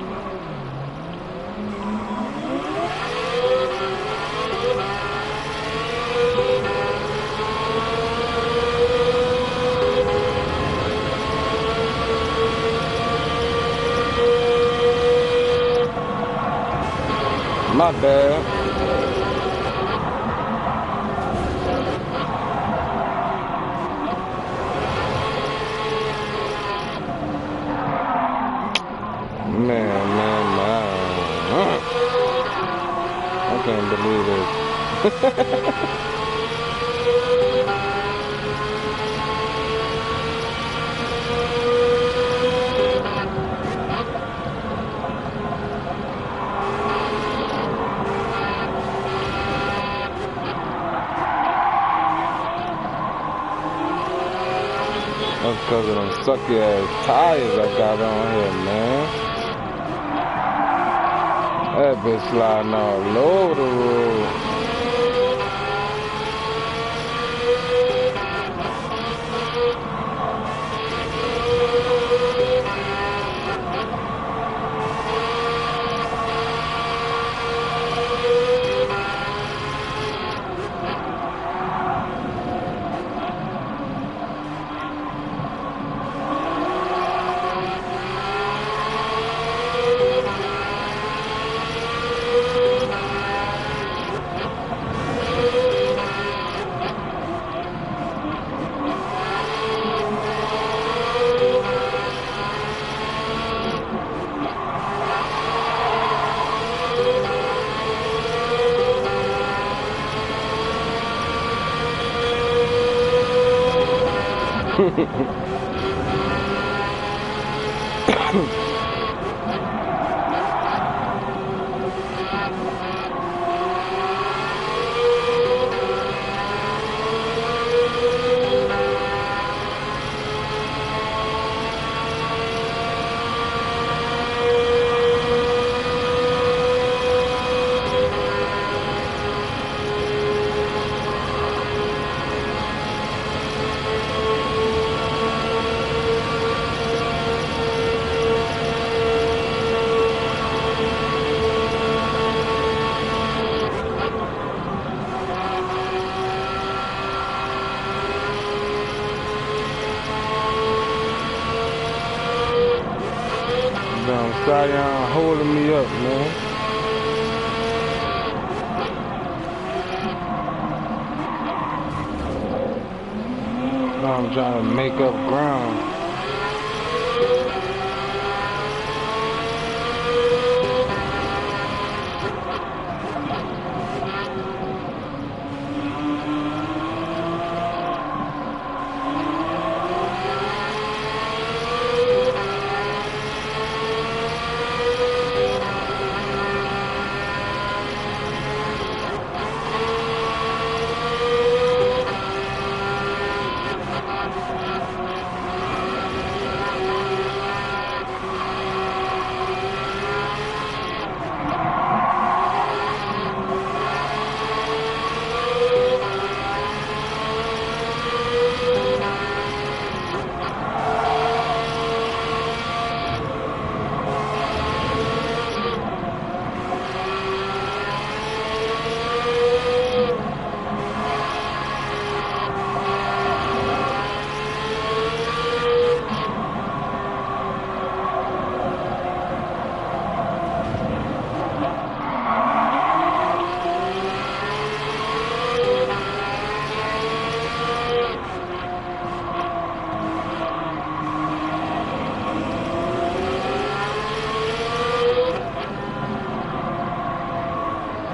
My bad. Man. I can't believe this. That's because of them sucky ass tires I got on here, man. That bitch sliding all over the road. Zion holding me up, man. Now I'm trying to make up ground.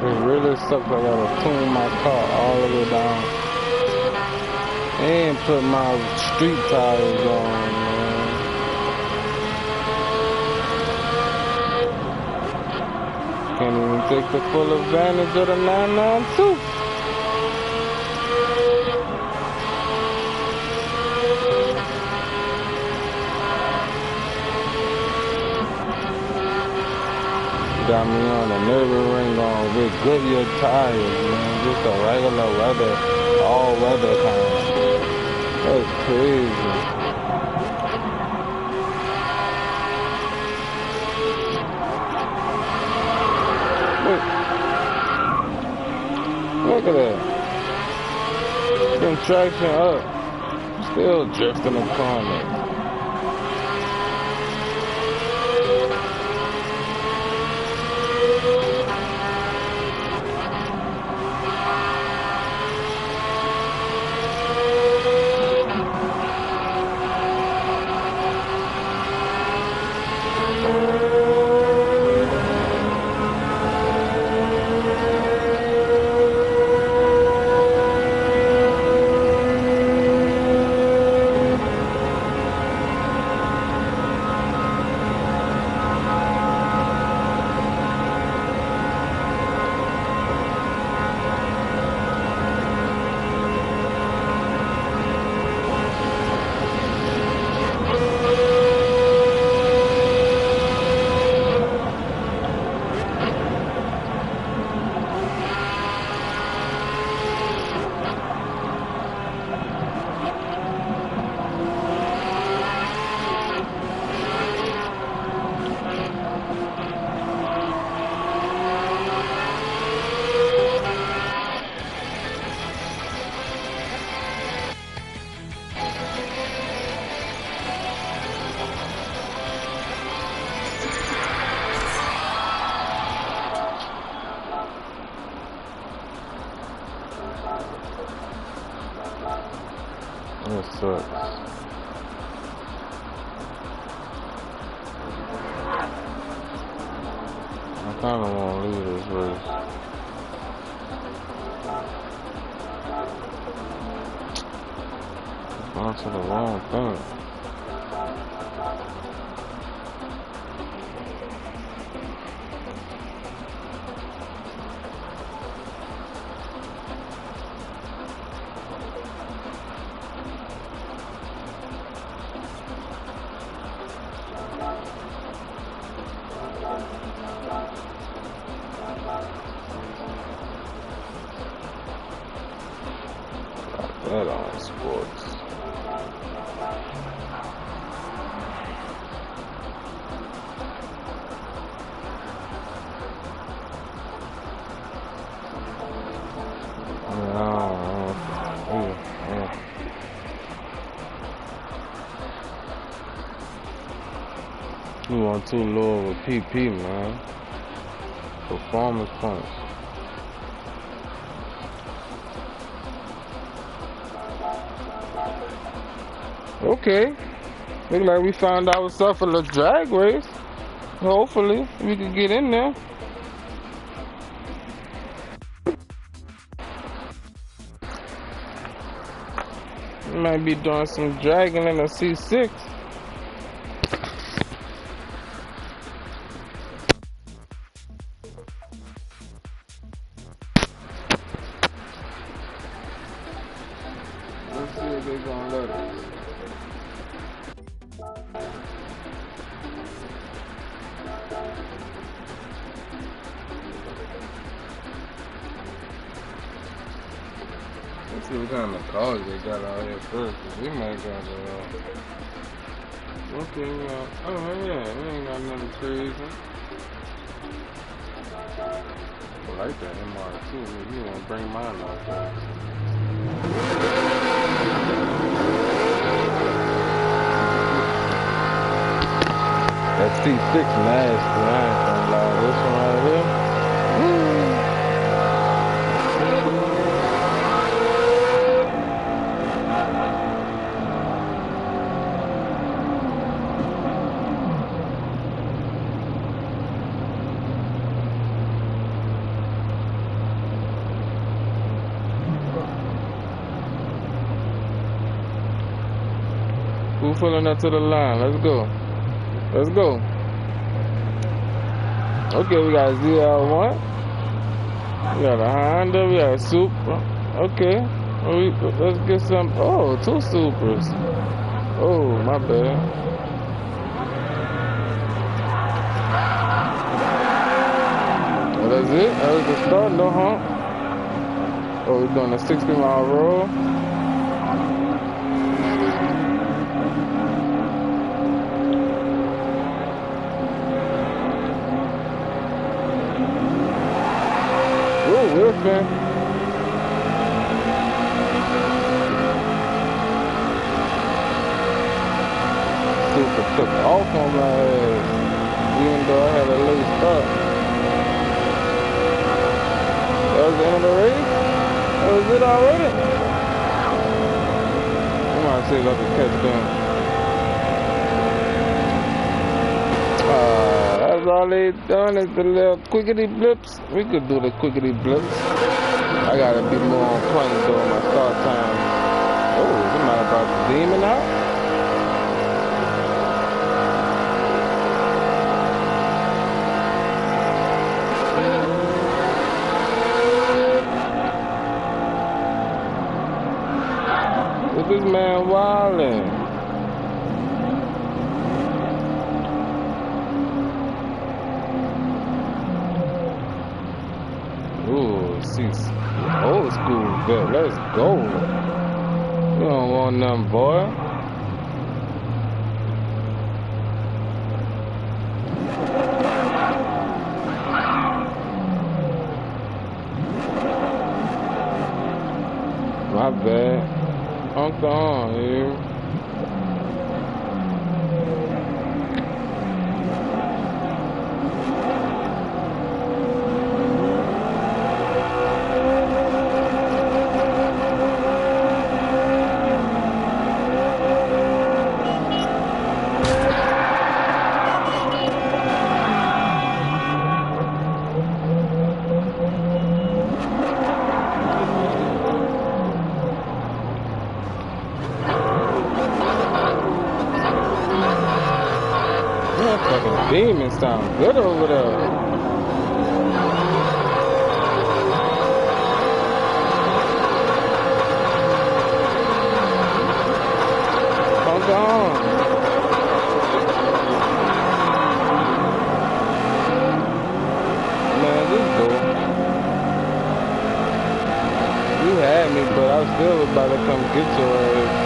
It really sucks. I gotta tune my car all the way down and put my street tires on, man. Can't even take the full advantage of the 992. Got me on a Nürburgring on with Goodyear tires, man. Just a regular weather, all weather kind of shit. That's crazy. Look at that. Been traction up. Still drifting the corner. That sucks. I kinda wanna leave this race. On to the wrong thing. That on sports. You want too low of a PP, man. Performance points. Okay. Look like we found ourselves a little drag race. Hopefully, we can get in there. We might be doing some dragging in a C6. Let's see if they're gonna let us. Let's see what kind of cars they got out here first, cause we might got okay, oh yeah, we ain't got nothing crazy. I like that MR2, you wanna bring mine out there. That C6 nasty, I ain't gonna lie, this one right here. Who pulling up to the line? Let's go. Let's go. Okay, we got a ZL1. We got a Honda. We got a Supra. Okay. Let's get some. Oh, 2 Supras. Oh, my bad. Well, that's it. That was the start. No hump. Oh, we're doing a 60-mile roll. Man. Super took off on my ass, even though I had a late start. That was the end of the race? That was it already? I'm gonna see if I can catch them. That's all they done is the little quickity blips. We could do the quickity blips. I gotta be more on point during my start time. Oh, somebody about the demon out? Is this man wildin'? Old school bet. Let's go. You don't want nothing, boy. My bad. Uncle on here. Demon sound good over there. Come on. Man, this dope. You had me, but I was still about to come get your ass.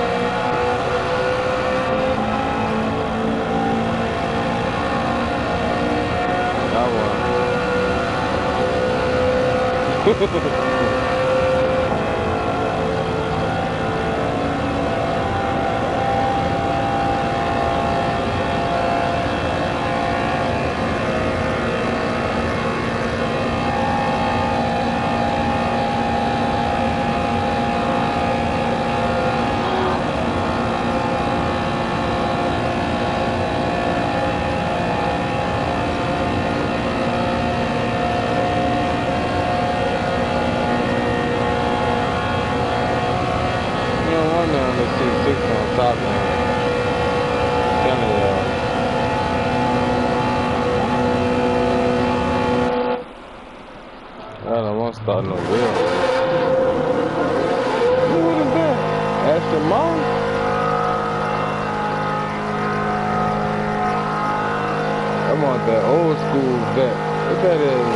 start no real. What is that? Aston Martin? I want that old school vet. What that is?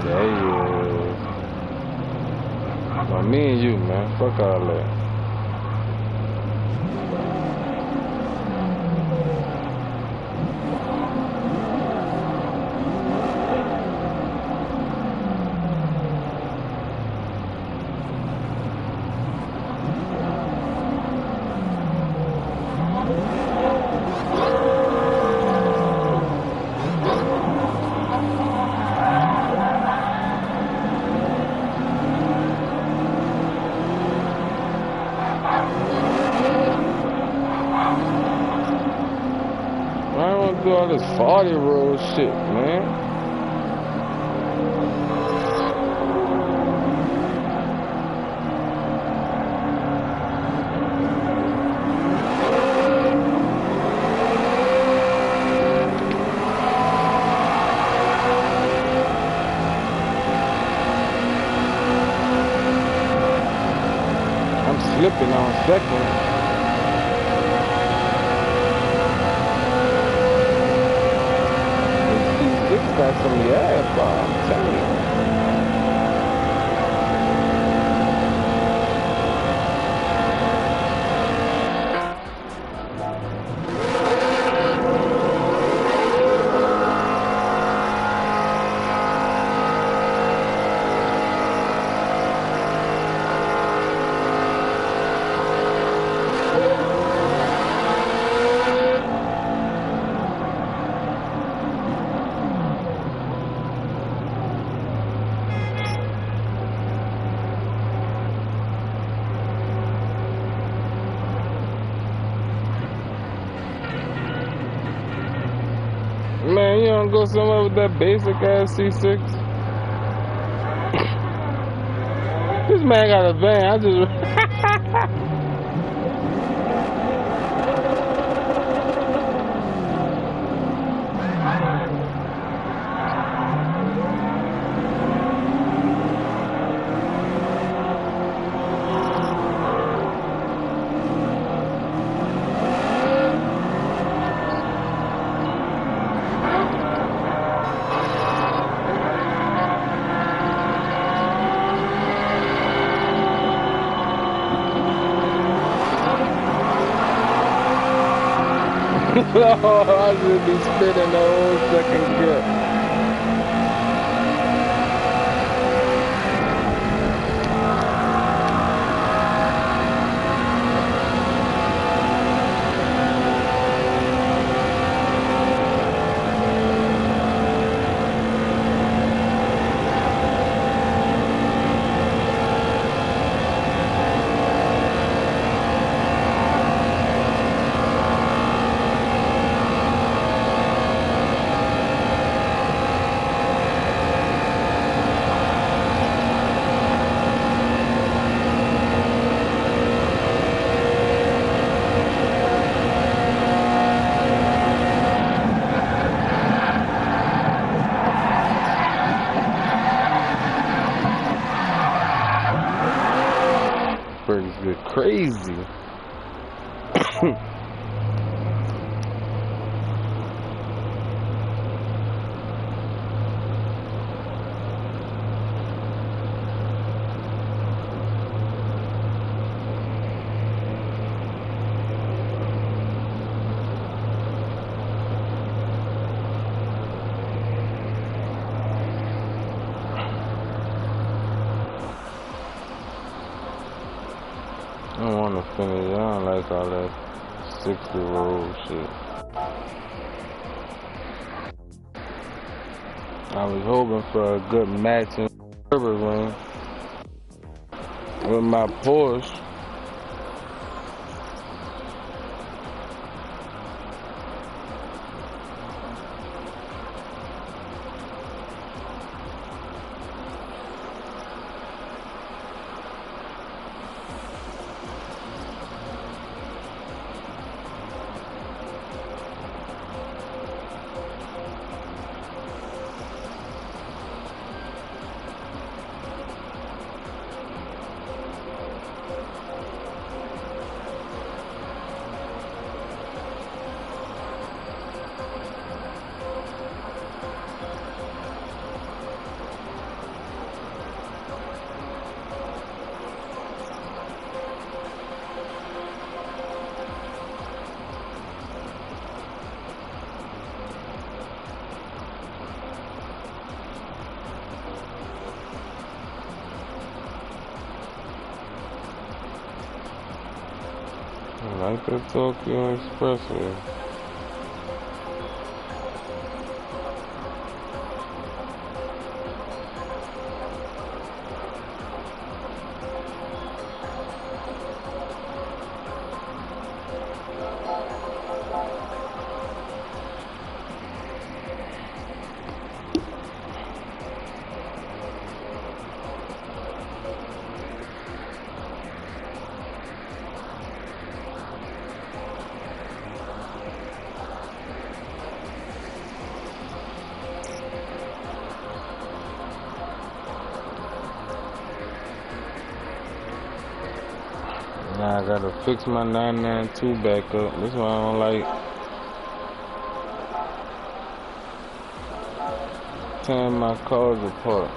There he is. Well, me and you, man. Fuck all that. Do all this 40 road shit, man. I'm slipping on second. Got some gas, I'm telling you. Man, you don't go somewhere with that basic ass C6? This man got a van, I just... No, I should be spinning the whole second grip. Burgers get crazy. I don't want to finish. I don't like all that 60 roll shit. I was hoping for a good matching turbo ring with my Porsche. Like the Tokyo Expressway. Now I gotta fix my 992 back up. This one I don't like. Tearing my cars apart.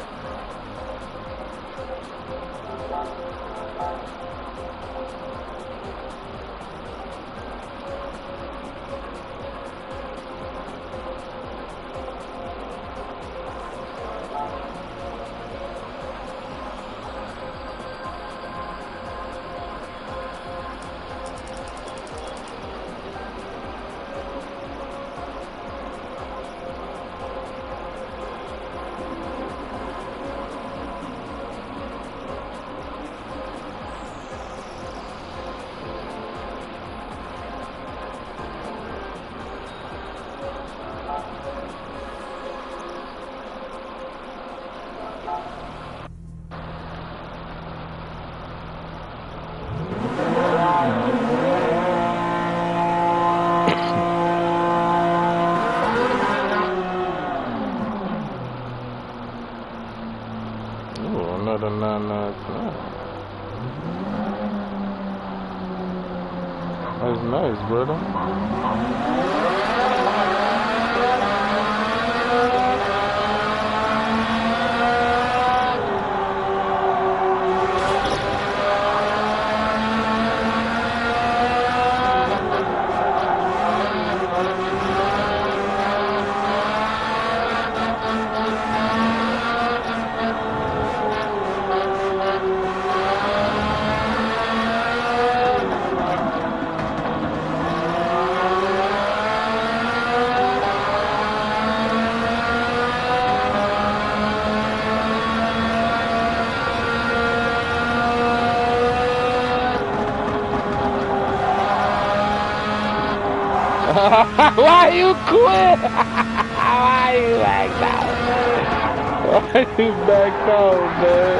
Another 999. That's nice, brother. Why you quit? Why you backed out? Why you backed out, man?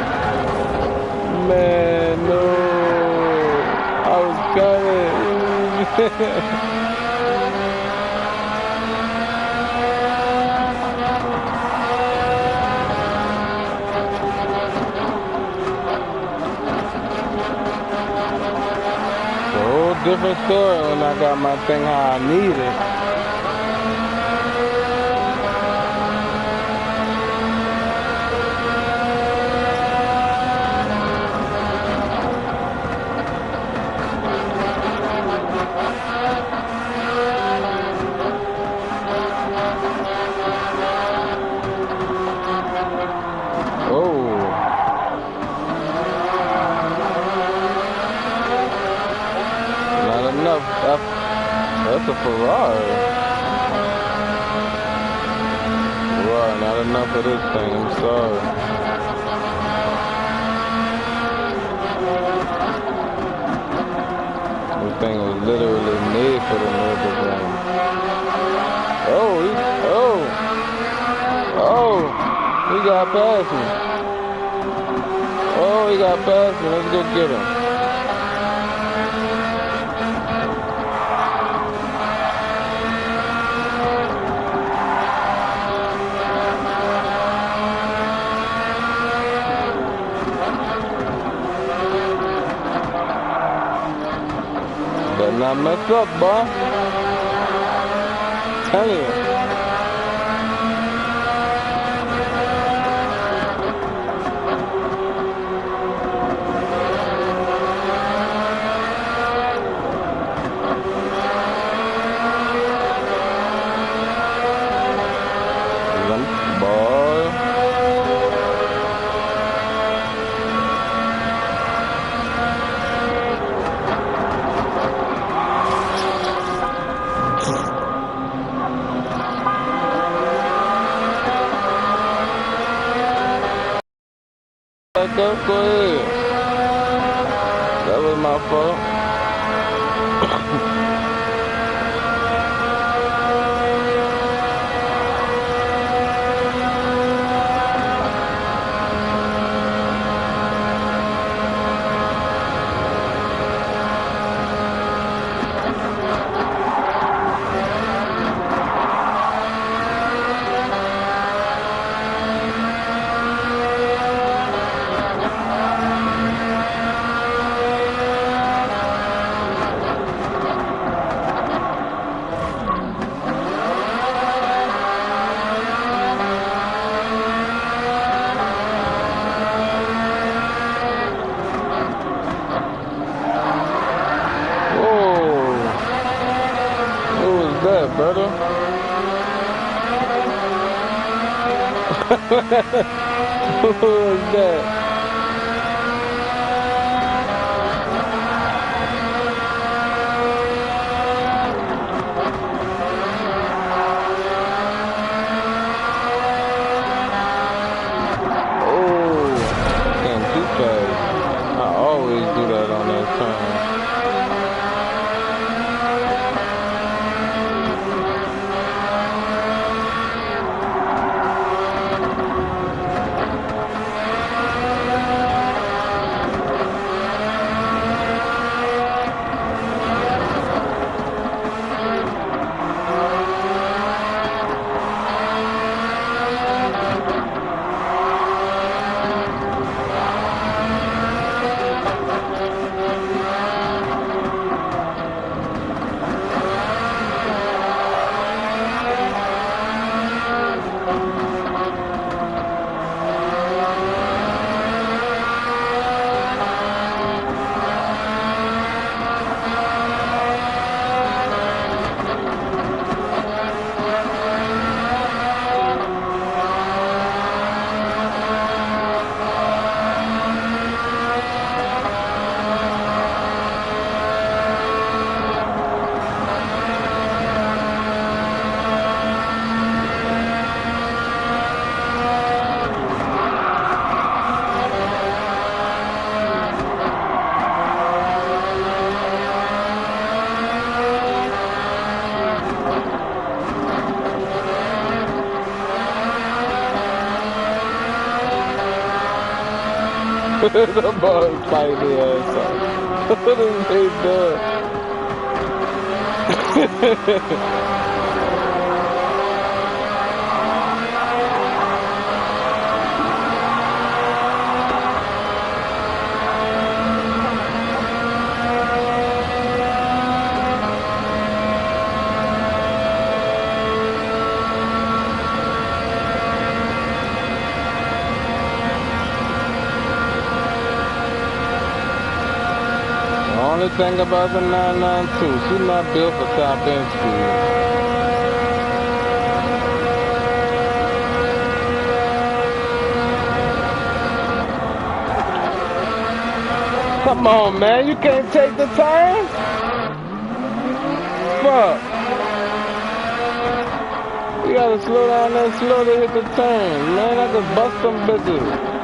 Man, no. I was coming. Different story when I got my thing how I need it. That's a Ferrari. Right, not enough of this thing, I'm sorry. This thing was literally made for the Nürburgring. He got past me. Oh, he got past me, let's go get him. Not mess up, boy. Tell you. Back up, go ahead. That was my fault. Brother. Who was that? Oh, can't too fast. I always do that on that turn. The ball fight the ass off. What is they doing? Only thing about the 992, she's not built for top end speed. Come on, man, you can't take the turn? Fuck. You gotta slow down that slow to hit the turn, man. I could bust them bitches.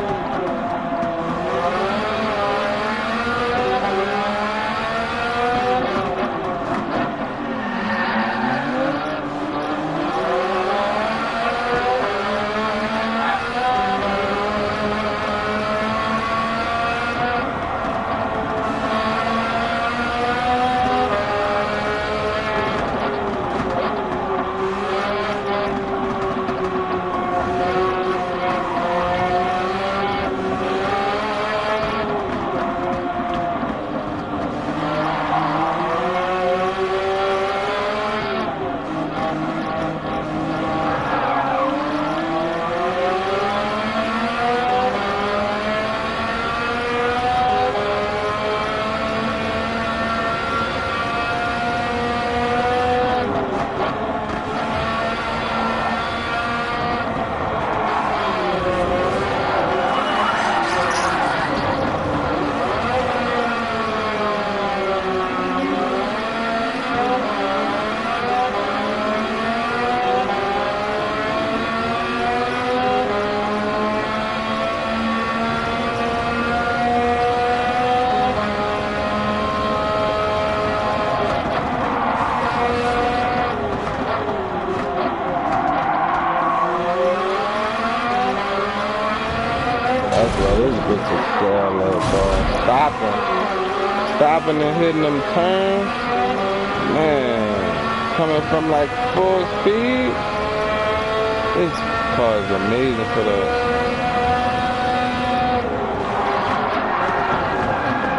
bro. This bitch is careless, bro. Stopping and hitting them turns. Man, coming from like full speed. This car is amazing for that.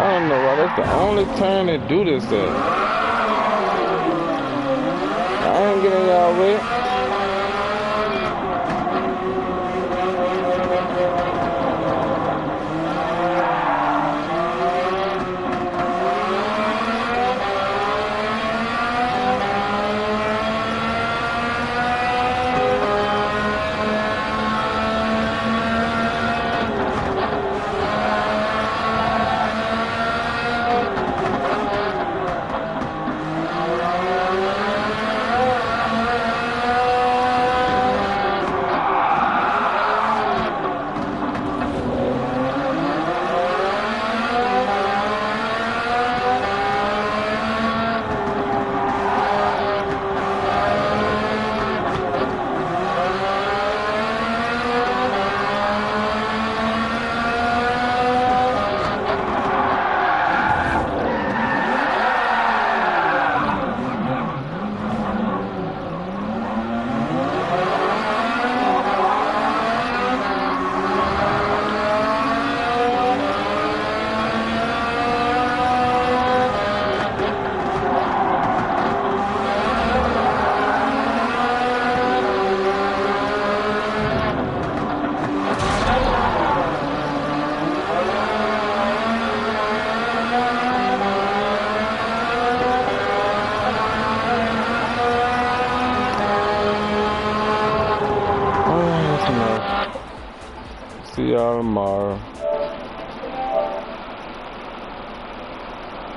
I don't know why that's the only turn they do this at. I ain't getting y'all way. See y'all tomorrow.